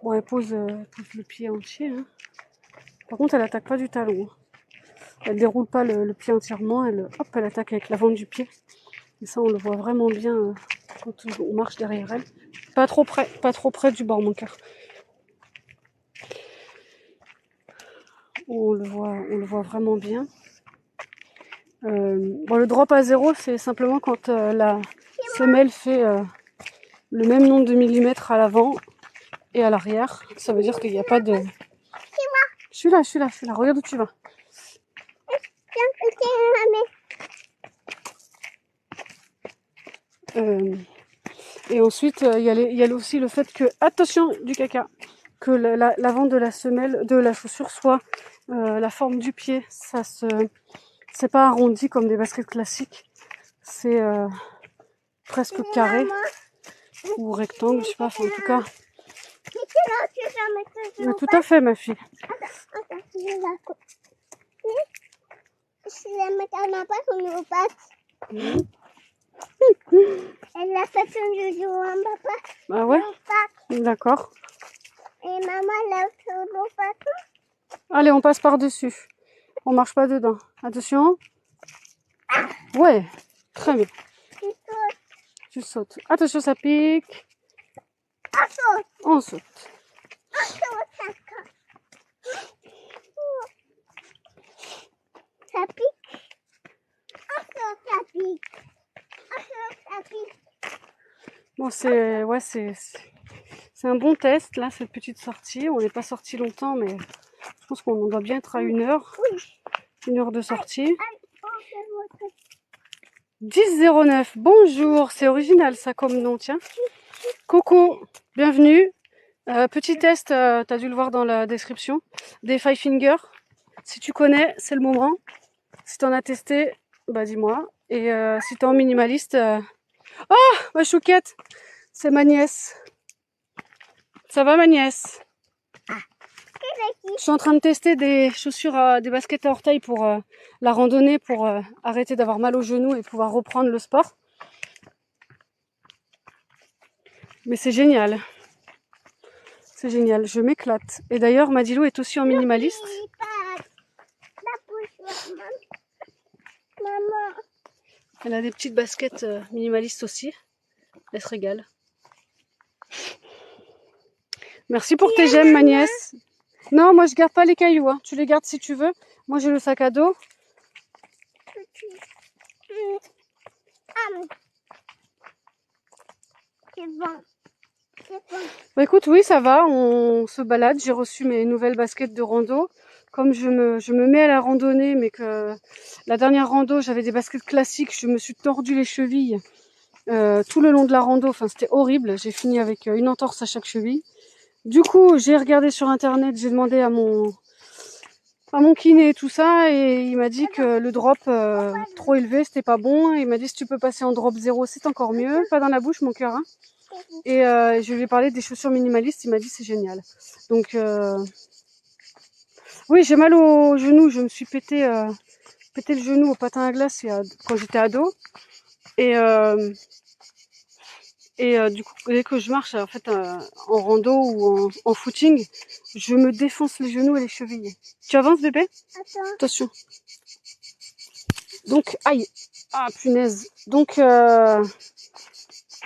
Bon, elle pose le pied entier. Hein. Par contre, elle attaque pas du talon. Elle déroule pas le pied entièrement, hop, elle attaque avec l'avant du pied. Et ça, on le voit vraiment bien quand on marche derrière elle. Pas trop près du bord, mon cœur. On le voit vraiment bien. Bon, le drop à 0, c'est simplement quand la semelle fait le même nombre de millimètres à l'avant et à l'arrière. Ça veut dire qu'il n'y a pas de... Je suis là. Regarde où tu vas. Et ensuite, il y a aussi le fait que, attention du caca, que l'avant de la semelle, de la chaussure soit la forme du pied. C'est pas arrondi comme des baskets classiques. C'est presque carré ou rectangle, je sais pas. Enfin, en tout cas. Mais tout à fait, ma fille. Si la mettre en impasse, on nous passe. Elle a fait son joujou en papa. Ah ouais? D'accord. Et maman, elle a fait son passe. Allez, on passe par-dessus. On marche pas dedans. Attention. Ouais, très bien. Tu sautes. Attention, ça pique. On saute. Ça pique. Ça pique. Ça pique. Bon, c'est un bon test, là, cette petite sortie. On n'est pas sorti longtemps, mais je pense qu'on doit bien être à 1 heure. 1 heure de sortie. 10,09. Bonjour, c'est original ça comme nom, tiens. Coucou, bienvenue. Petit test, t'as dû le voir dans la description, des Five Finger. Si tu connais, c'est le moment. Si t'en as testé, bah dis-moi. Et si t'es en minimaliste... Oh, ma chouquette, c'est ma nièce. Ça va ma nièce? Je suis en train de tester des chaussures, des baskets à orteils pour la randonnée, pour arrêter d'avoir mal aux genoux et pouvoir reprendre le sport. Mais c'est génial. C'est génial, je m'éclate. Et d'ailleurs, Madilou est aussi en minimaliste. Elle a des petites baskets minimalistes aussi. Elle se régale. Merci pour tes j'aime, ma nièce. Non, moi je garde pas les cailloux. Hein. Tu les gardes si tu veux. Moi j'ai le sac à dos. C'est bon. Bah écoute, oui, ça va. On se balade. J'ai reçu mes nouvelles baskets de rando. Comme je me mets à la randonnée, mais que la dernière rando, j'avais des baskets classiques. Je me suis tordu les chevilles tout le long de la rando. Enfin, c'était horrible. J'ai fini avec une entorse à chaque cheville. Du coup, j'ai regardé sur internet, j'ai demandé à mon kiné et tout ça, et il m'a dit que le drop trop élevé, c'était pas bon. Il m'a dit si tu peux passer en drop 0, c'est encore mieux. Pas dans la bouche, mon cœur. Hein. Et je lui ai parlé des chaussures minimalistes, il m'a dit c'est génial. Donc, oui, j'ai mal au genou. Je me suis pété le genou au patin à glace quand j'étais ado. Et du coup, dès que je marche en fait en rando ou en footing, je me défonce les genoux et les chevilles. Tu avances bébé? Attention. Donc, aïe. Ah punaise. Donc,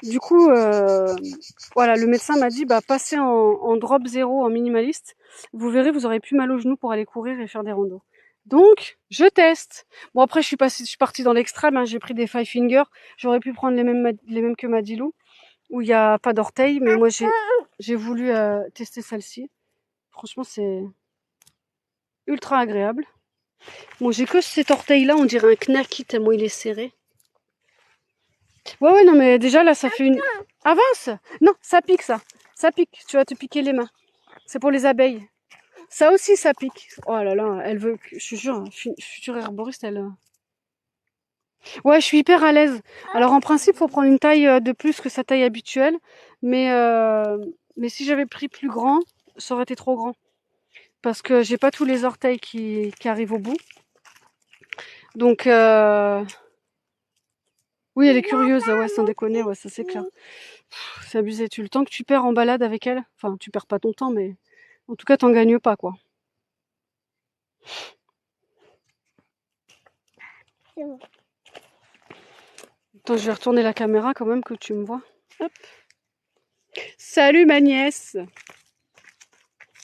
du coup, voilà, le médecin m'a dit, bah passez en drop 0, en minimaliste. Vous verrez, vous aurez plus mal aux genoux pour aller courir et faire des randos. Donc, je teste. Bon après, je suis partie dans l'extrême. Hein, j'ai pris des Five Finger. J'aurais pu prendre les mêmes que Madilou, où il n'y a pas d'orteil, mais moi j'ai voulu tester celle-ci. Franchement, c'est ultra agréable. Bon, j'ai que cet orteil-là, on dirait un knacky tellement il est serré. Ouais, non, mais déjà là, ça fait une... Avance! Non, ça pique, ça. Ça pique, tu vas te piquer les mains. C'est pour les abeilles. Ça aussi, ça pique. Oh là là, elle veut... Je suis jure, future herboriste, elle... Ouais, je suis hyper à l'aise. Alors en principe, faut prendre une taille de plus que sa taille habituelle, mais si j'avais pris plus grand, ça aurait été trop grand parce que j'ai pas tous les orteils qui arrivent au bout. Donc oui, elle est curieuse, ouais, sans déconner, ouais, ça c'est clair. C'est abusé. Le temps que tu perds en balade avec elle, enfin, tu perds pas ton temps, mais en tout cas, t'en gagnes pas, quoi. c'est bon. Attends, je vais retourner la caméra quand même que tu me vois. Hop. Salut ma nièce.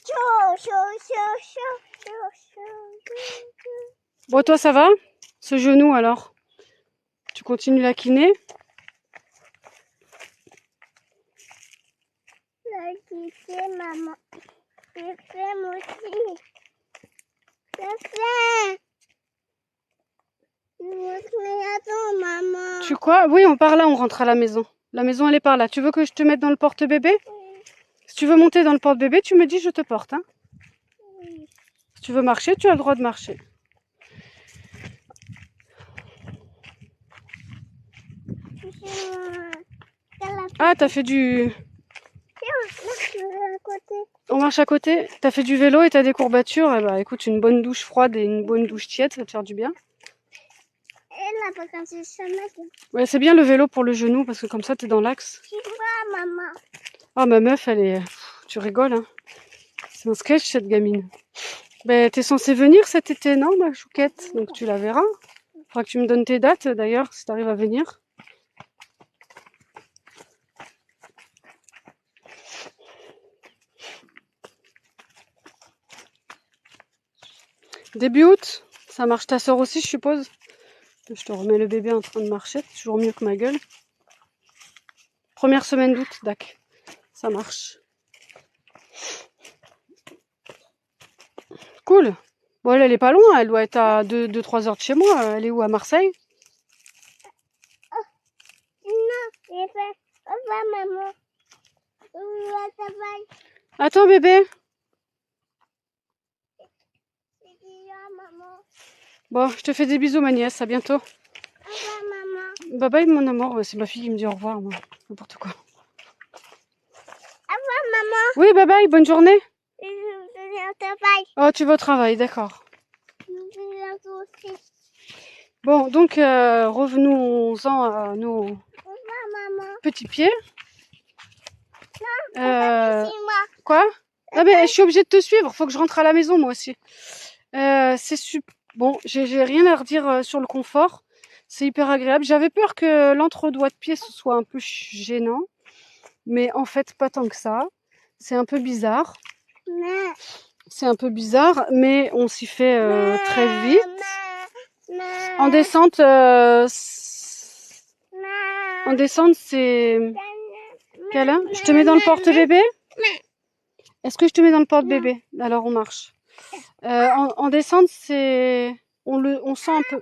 Chaud, chaud, chaud, chaud, chaud, chaud. Bon, toi, ça va? Ce genou, alors? Tu continues la kiné? La kiné, maman. J'ai fait moi aussi. J'ai fait. Attends, maman. Tu quoi? Oui, on part là, on rentre à la maison. La maison, elle est par là. Tu veux que je te mette dans le porte-bébé? Oui, Si tu veux monter dans le porte-bébé, tu me dis, je te porte. Hein. oui. Si tu veux marcher, tu as le droit de marcher. Ah, t'as fait du... On marche à côté. T'as fait du vélo et t'as des courbatures. Eh bah, écoute, une bonne douche froide et une bonne douche tiède, ça va te faire du bien. Ouais, c'est bien le vélo pour le genou parce que comme ça, t'es dans l'axe. Tu vois, maman. Ah, ma meuf, elle est... Tu rigoles, hein. C'est un sketch, cette gamine. Ben, t'es censée venir cet été, non, ma chouquette? Donc tu la verras. Faudra que tu me donnes tes dates, d'ailleurs, si t'arrives à venir. Début août, ça marche ta soeur aussi, je suppose. Je te remets le bébé en train de marcher, c'est toujours mieux que ma gueule. Première semaine d'août, dac, ça marche. Cool. Bon, elle est pas loin, elle doit être à 2-3 heures de chez moi. Elle est où, à Marseille? Non, j'ai fait. Au revoir, maman. Au revoir, travail. Attends, bébé. C'est déjà, maman. Bon, je te fais des bisous, ma nièce, à bientôt. Au revoir, maman. Bye bye, mon amour. Ouais, c'est ma fille qui me dit au revoir, moi. N'importe quoi. Au revoir, maman. Oui, bye bye, bonne journée. Je vais au travail. Oh, tu vas au travail, d'accord. Je vais aussi. Bon, donc revenons-en à nos Au revoir, maman. petits pieds. C'est moi. Quoi? Ah ben, je suis obligée de te suivre, faut que je rentre à la maison moi aussi. C'est super. Bon, j'ai rien à redire sur le confort. C'est hyper agréable. J'avais peur que l'entre-doigt de pied ce soit un peu gênant, mais en fait pas tant que ça. C'est un peu bizarre. Mais, C'est un peu bizarre, mais on s'y fait très vite. mais, En descente, en descente, c'est... Câlin, je te mets dans le porte-bébé? Est-ce que je te mets dans le porte-bébé? Alors on marche. En descente, c'est... On sent un peu...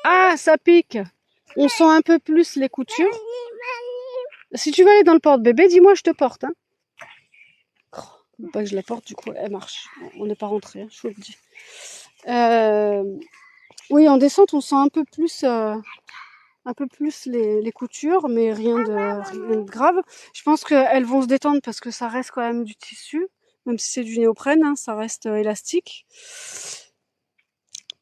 Ah, ça pique! On sent un peu plus les coutures. Si tu veux aller dans le porte-bébé, dis-moi, je te porte. Hein. Oh, pas que je la porte, du coup, elle marche. On n'est pas rentré, hein, je vous le dis. Oui, en descente, on sent un peu plus les coutures, mais rien de grave. Je pense qu'elles vont se détendre parce que ça reste quand même du tissu, même si c'est du néoprène, hein, ça reste élastique.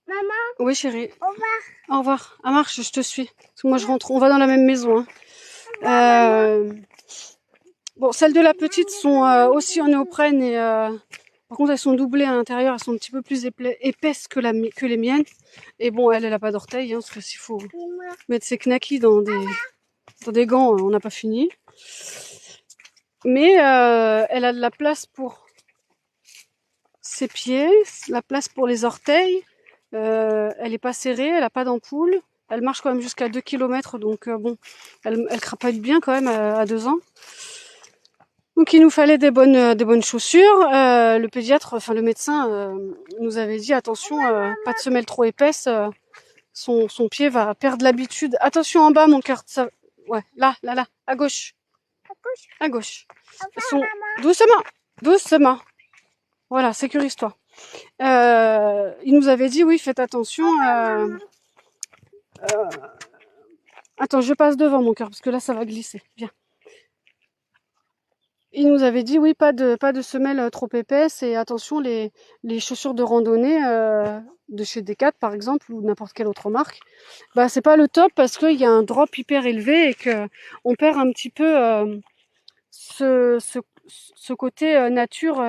Maman, Oui, chérie. au revoir. Au revoir. À marche, je te suis. Parce que moi, je rentre. On va dans la même maison. Hein. Bon, celles de la petite sont aussi en néoprène et par contre, elles sont doublées à l'intérieur. Elles sont un petit peu plus épaisses que les miennes. Et bon, elle a pas d'orteils, hein, parce que s'il faut mettre ses knackis dans des gants, on n'a pas fini. Mais elle a de la place pour ses pieds, la place pour les orteils. Elle est pas serrée, elle a pas d'ampoule. Elle marche quand même jusqu'à 2 km, donc bon, elle crapaille bien quand même à 2 ans. Donc il nous fallait des bonnes chaussures. Le pédiatre, enfin le médecin, nous avait dit attention, pas de semelle trop épaisse. Son pied va perdre l'habitude. Attention en bas, mon cœur. Ça... Ouais, là, à gauche. À gauche. Doucement, doucement. Voilà, sécurise-toi. Il nous avait dit oui, faites attention. Attends, je passe devant mon cœur parce que là, ça va glisser. Viens. Il nous avait dit oui, pas de semelles trop épaisses et attention les chaussures de randonnée de chez Decat par exemple ou n'importe quelle autre marque. Bah c'est pas le top parce qu'il y a un drop hyper élevé et que on perd un petit peu ce côté nature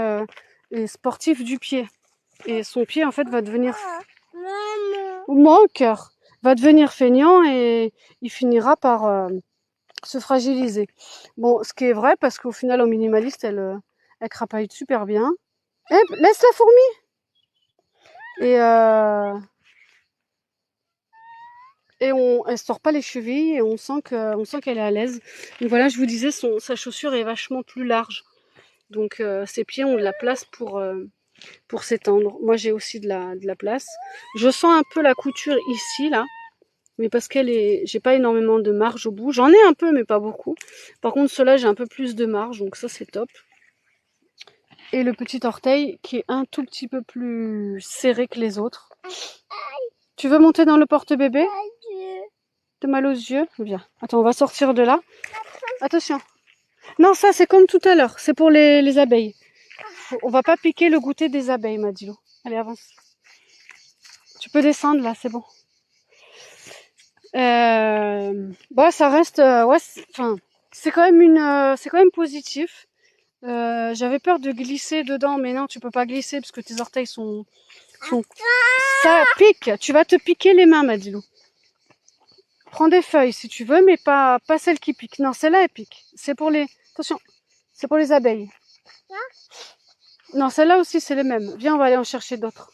et sportif du pied. Et son pied en fait va devenir. Maman. Manqueur. Va devenir feignant et il finira par se fragiliser. Bon, ce qui est vrai, parce qu'au final, en minimaliste, elle crapaille super bien. Eh, laisse la fourmi. Et elle sort pas les chevilles et on sent qu'elle est à l'aise. Donc voilà, je vous disais, sa chaussure est vachement plus large. Donc ses pieds ont de la place pour s'étendre. Moi, j'ai aussi de la place. Je sens un peu la couture ici, là. Mais parce j'ai pas énormément de marge au bout. J'en ai un peu, mais pas beaucoup. Par contre, ceux-là, j'ai un peu plus de marge, donc ça, c'est top. Et le petit orteil qui est un tout petit peu plus serré que les autres. Tu veux monter dans le porte-bébé? T'as mal aux yeux? Viens. Attends, on va sortir de là. Attention. Non, ça, c'est comme tout à l'heure. C'est pour les abeilles. On va pas piquer le goûter des abeilles, Madilo. Allez, avance. Tu peux descendre, là, c'est bon. Bon, ça reste... ouais, c'est quand même positif. J'avais peur de glisser dedans, mais non, tu peux pas glisser parce que tes orteils sont... Ça pique. Tu vas te piquer les mains, Madilou. Prends des feuilles si tu veux, mais pas celles qui piquent. Non, celle-là, elle pique. C'est pour les... Attention, c'est pour les abeilles. Non, celle-là aussi, c'est les mêmes. Viens, on va aller en chercher d'autres.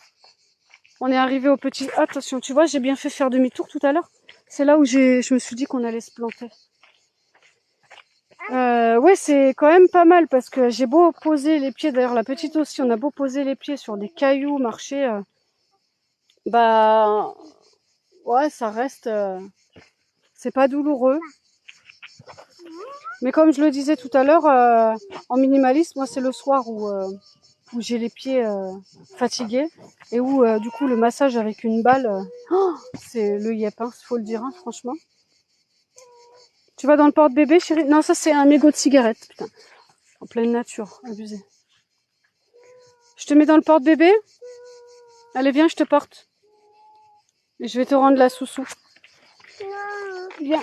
On est arrivé au petit... Attention, tu vois, j'ai bien fait faire demi-tour tout à l'heure. C'est là où je me suis dit qu'on allait se planter. Ouais, c'est quand même pas mal parce que j'ai beau poser les pieds, d'ailleurs la petite aussi, on a beau poser les pieds sur des cailloux, marcher, bah ouais, ça reste, c'est pas douloureux. Mais comme je le disais tout à l'heure, en minimaliste, moi c'est le soir où j'ai les pieds fatigués et où du coup le massage avec une balle, c'est le yep, hein, faut le dire, hein, franchement. Tu vas dans le porte-bébé, chérie? Non, ça c'est un mégot de cigarette, putain. En pleine nature, abusé. Je te mets dans le porte-bébé? Allez, viens, je te porte. Et je vais te rendre la soussou. Viens.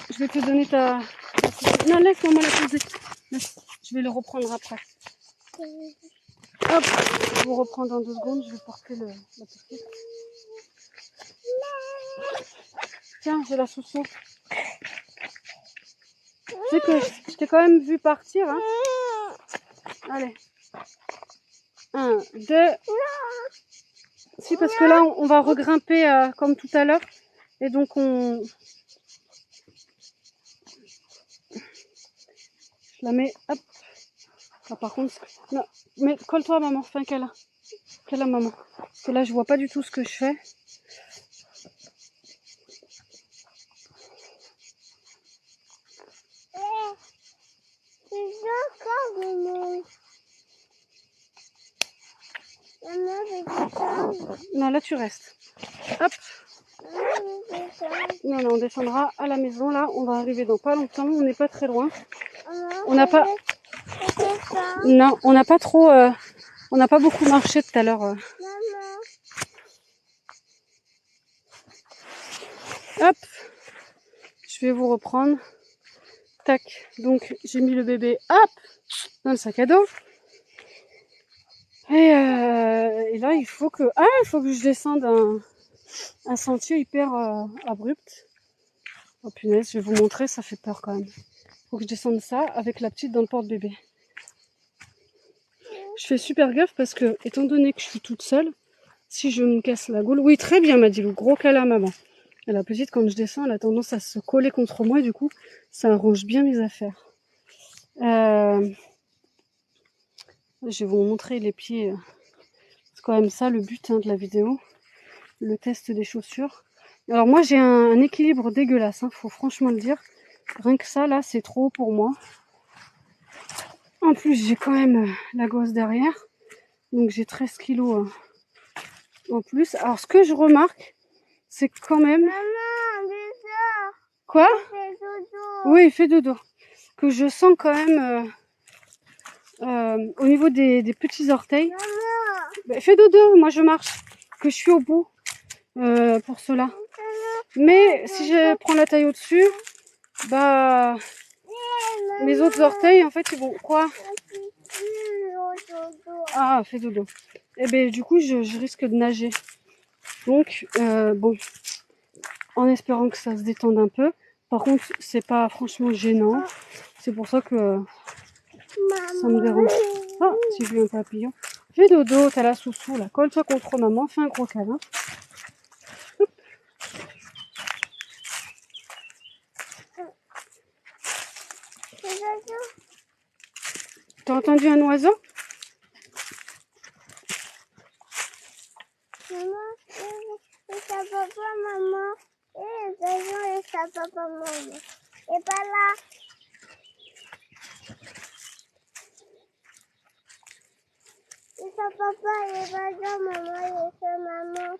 Je vais te donner ta... Non, laisse maman la poser. Laisse. Je vais le reprendre après. Hop, je vous reprends dans 2 secondes. Je vais porter la petite. Tiens, j'ai la soussou. Tu sais que je t'ai quand même vu partir. Hein. Allez. 1, 2. Si, parce que là, on va regrimper comme tout à l'heure. Et donc, je la mets, hop. Ah, par contre, non, mais colle-toi, maman. Enfin, qu'elle a, maman. Parce que là, je vois pas du tout ce que je fais. Non, là, tu restes. Hop. Non, on descendra à la maison. Là, on va arriver dans pas longtemps. On n'est pas très loin. On n'a pas... Non, on n'a pas trop... on n'a pas beaucoup marché tout à l'heure. Hop. Je vais vous reprendre. Tac. Donc, j'ai mis le bébé, hop, dans le sac à dos. Et là, il faut que je descende un sentier hyper abrupt. Oh punaise, je vais vous montrer, ça fait peur quand même. Faut que je descende ça avec la petite dans le porte-bébé. Je fais super gaffe parce que, étant donné que je suis toute seule, si je me casse la gaule... Oui, très bien, m'a dit le gros câlin, maman. Et la petite, quand je descends, elle a tendance à se coller contre moi et du coup, ça arrange bien mes affaires. Je vais vous montrer les pieds. C'est quand même ça le but de la vidéo. Le test des chaussures. Alors moi, j'ai un équilibre dégueulasse, faut franchement le dire. Rien que ça, là, c'est trop pour moi. En plus, j'ai quand même la gosse derrière. Donc j'ai 13 kilos en plus. Alors ce que je remarque, c'est quand même... Maman, bizarre. Quoi? Fais dodo. Oui, il fait dodo. Que je sens quand même au niveau des petits orteils. Maman. Bah, fais dodo, moi je marche. Que je suis au bout pour cela. Mais si je prends la taille au-dessus, bah mes autres orteils en fait ils vont quoi? Ah, fais dodo. Et ben du coup je risque de nager. Donc, bon, en espérant que ça se détende un peu. Par contre, c'est pas franchement gênant. C'est pour ça que ça me dérange. Ah, si j'ai eu un papillon. Fais dodo, t'as la soussou là. Colle-toi contre maman, fais un gros câlin. T'as entendu un oiseau? Maman, et ça papa, maman. Et les et ça papa, maman. Et pas là. Et ça papa, et pas là, maman, et ça maman.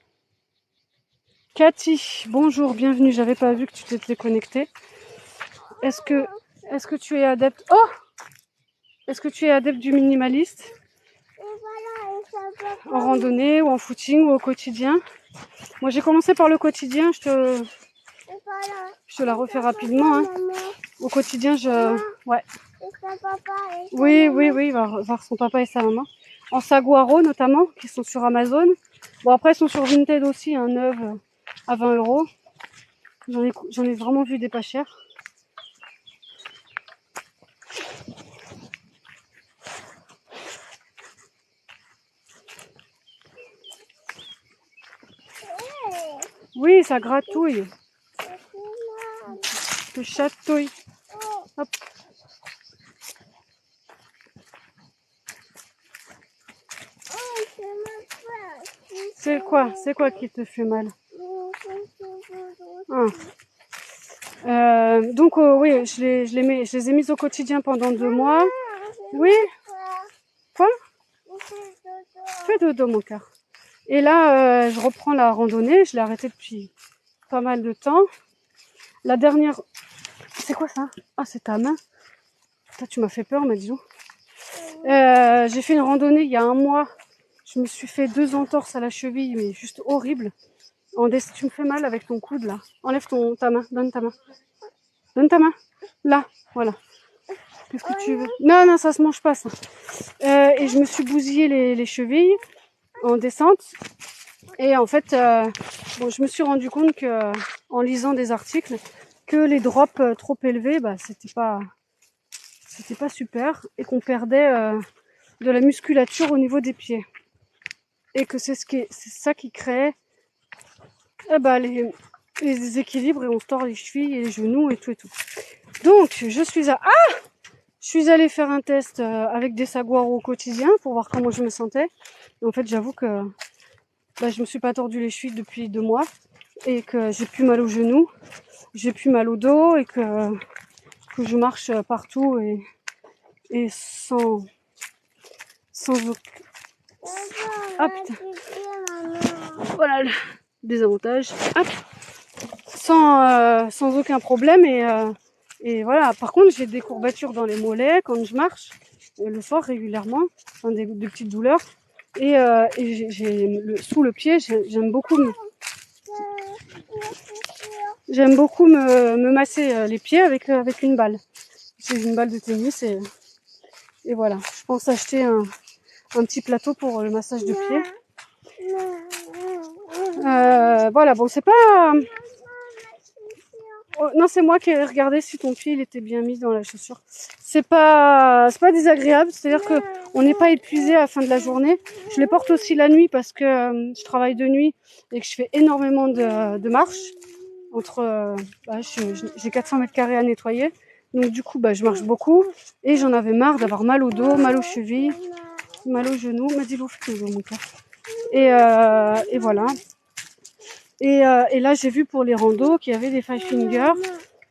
Cathy, bonjour, bienvenue. J'avais pas vu que tu t'étais connectée. Est-ce que tu es adepte? Oh! Est-ce que tu es adepte du minimaliste? Et voilà, et ça papa. En randonnée ou en footing ou au quotidien? Moi j'ai commencé par le quotidien, Et voilà. je te la refais rapidement. Hein. Maman. Au quotidien, ouais. Et ça papa, et ça Oui, maman. oui, oui, il va voir son papa et sa maman. En saguaro notamment, qui sont sur Amazon. Bon après ils sont sur Vinted aussi, un neuf à 20 €. J'en ai vraiment vu des pas chers. Oui, ça gratouille. Ça chatouille. Hop. C'est quoi? C'est quoi qui te fait mal? Ah. Donc oui, je les ai mises au quotidien pendant 2 mois. Oui? Quoi? Fais dodo mon cœur. Et là, je reprends la randonnée. Je l'ai arrêtée depuis pas mal de temps. La dernière... C'est quoi ça? Ah, c'est ta main. Toi, tu m'as fait peur, Madjou. J'ai fait une randonnée il y a 1 mois. Je me suis fait 2 entorses à la cheville, mais juste horrible. Tu me fais mal avec ton coude, là. Enlève ta main. Donne ta main. Donne ta main. Là, voilà. Qu'est-ce que tu veux? Non, non, ça se mange pas, ça. Et je me suis bousillé les chevilles en descente. Et en fait, bon, je me suis rendu compte que, en lisant des articles, que les drops trop élevés, bah, c'était pas super, et qu'on perdait de la musculature au niveau des pieds. Et que c'est ça qui crée les déséquilibres, et on se tord les chevilles et les genoux et tout et tout. Donc, je suis allée faire un test avec des saguaros au quotidien pour voir comment je me sentais. Et en fait, j'avoue que je me suis pas tordu les chevilles depuis 2 mois et que j'ai plus mal aux genoux, j'ai plus mal au dos et que je marche partout et sans aucun... Ah putain. Voilà le désavantage. Hop. Sans aucun problème et voilà. Par contre, j'ai des courbatures dans les mollets quand je marche le soir régulièrement, enfin des petites douleurs. Et sous le pied, j'aime beaucoup me masser les pieds avec une balle. J'ai une balle de tennis et voilà. Je pense acheter un petit plateau pour le massage de pieds. Voilà, bon, c'est pas... Oh, non, c'est moi qui ai regardé si ton pied il était bien mis dans la chaussure. C'est pas désagréable, c'est-à-dire que on n'est pas épuisé à la fin de la journée. Je les porte aussi la nuit parce que je travaille de nuit et que je fais énormément de marches. J'ai 400 mètres carrés à nettoyer, donc du coup je marche beaucoup et j'en avais marre d'avoir mal au dos, mal aux chevilles, mal aux genoux. M'a dit l'eau, mon cœur. Et voilà. Et là, j'ai vu pour les randos qu'il y avait des Five Finger.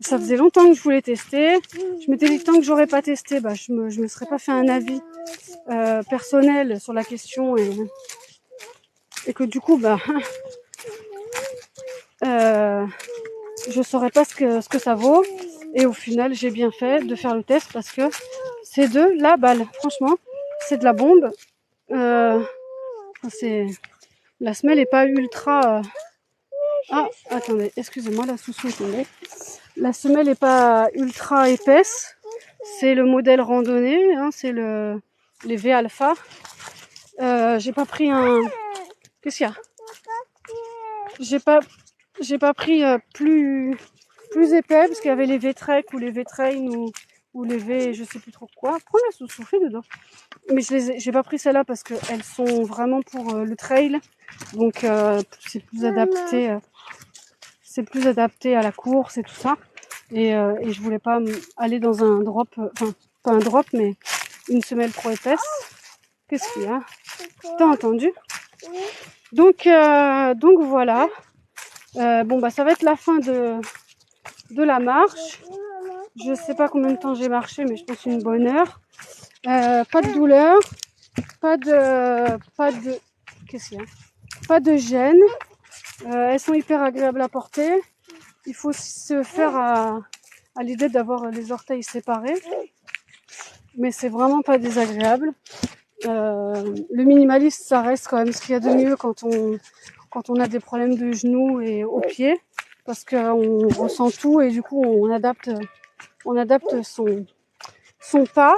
Ça faisait longtemps que je voulais tester. Je m'étais dit tant que j'aurais pas testé, je me serais pas fait un avis personnel sur la question et que du coup, je saurais pas ce que ça vaut. Et au final, j'ai bien fait de faire le test parce que c'est de la balle. Franchement, c'est de la bombe. La semelle est pas ultra... Ah, attendez, excusez-moi, la sous-sous est tombée. La semelle est pas ultra épaisse. C'est le modèle randonnée, hein, c'est les V-Alpha. J'ai pas pris un... Qu'est-ce qu'il y a? J'ai pas pris plus épais parce qu'il y avait les V-Trek ou les V-Train ou les V je sais plus trop quoi. Prends la sous-soufflée dedans. Mais j'ai pas pris celle-là parce qu'elles sont vraiment pour le trail. Donc c'est plus adapté. C'est plus adapté à la course et tout ça. Et je voulais pas aller dans un drop, enfin pas un drop mais une semelle trop épaisse. Qu'est-ce qu'il y a? T'as entendu? Oui. Donc voilà. Bon bah ça va être la fin de la marche. Je sais pas combien de temps j'ai marché, mais je pense une bonne heure. Pas de douleur, pas de, qu'est-ce qu'il y a? Pas de gêne. Elles sont hyper agréables à porter. Il faut se faire à l'idée d'avoir les orteils séparés, mais c'est vraiment pas désagréable. Le minimaliste, ça reste quand même ce qu'il y a de mieux quand on a des problèmes de genoux et aux pieds, parce qu'on ressent tout et du coup on adapte son pas.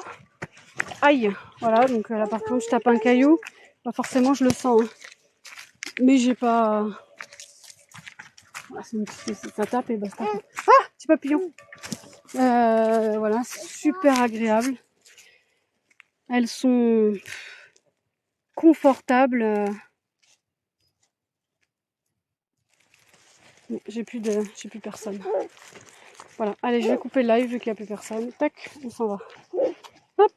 Aïe, voilà, donc là par contre je tape un caillou, bah forcément je le sens, hein. Mais j'ai pas... ça tape et basta. Ah, petit papillon. Voilà, c'est super agréable. Elles sont confortables. J'ai plus personne. Voilà, allez, je vais couper le live vu qu'il n'y a plus personne. Tac, on s'en va. Hop.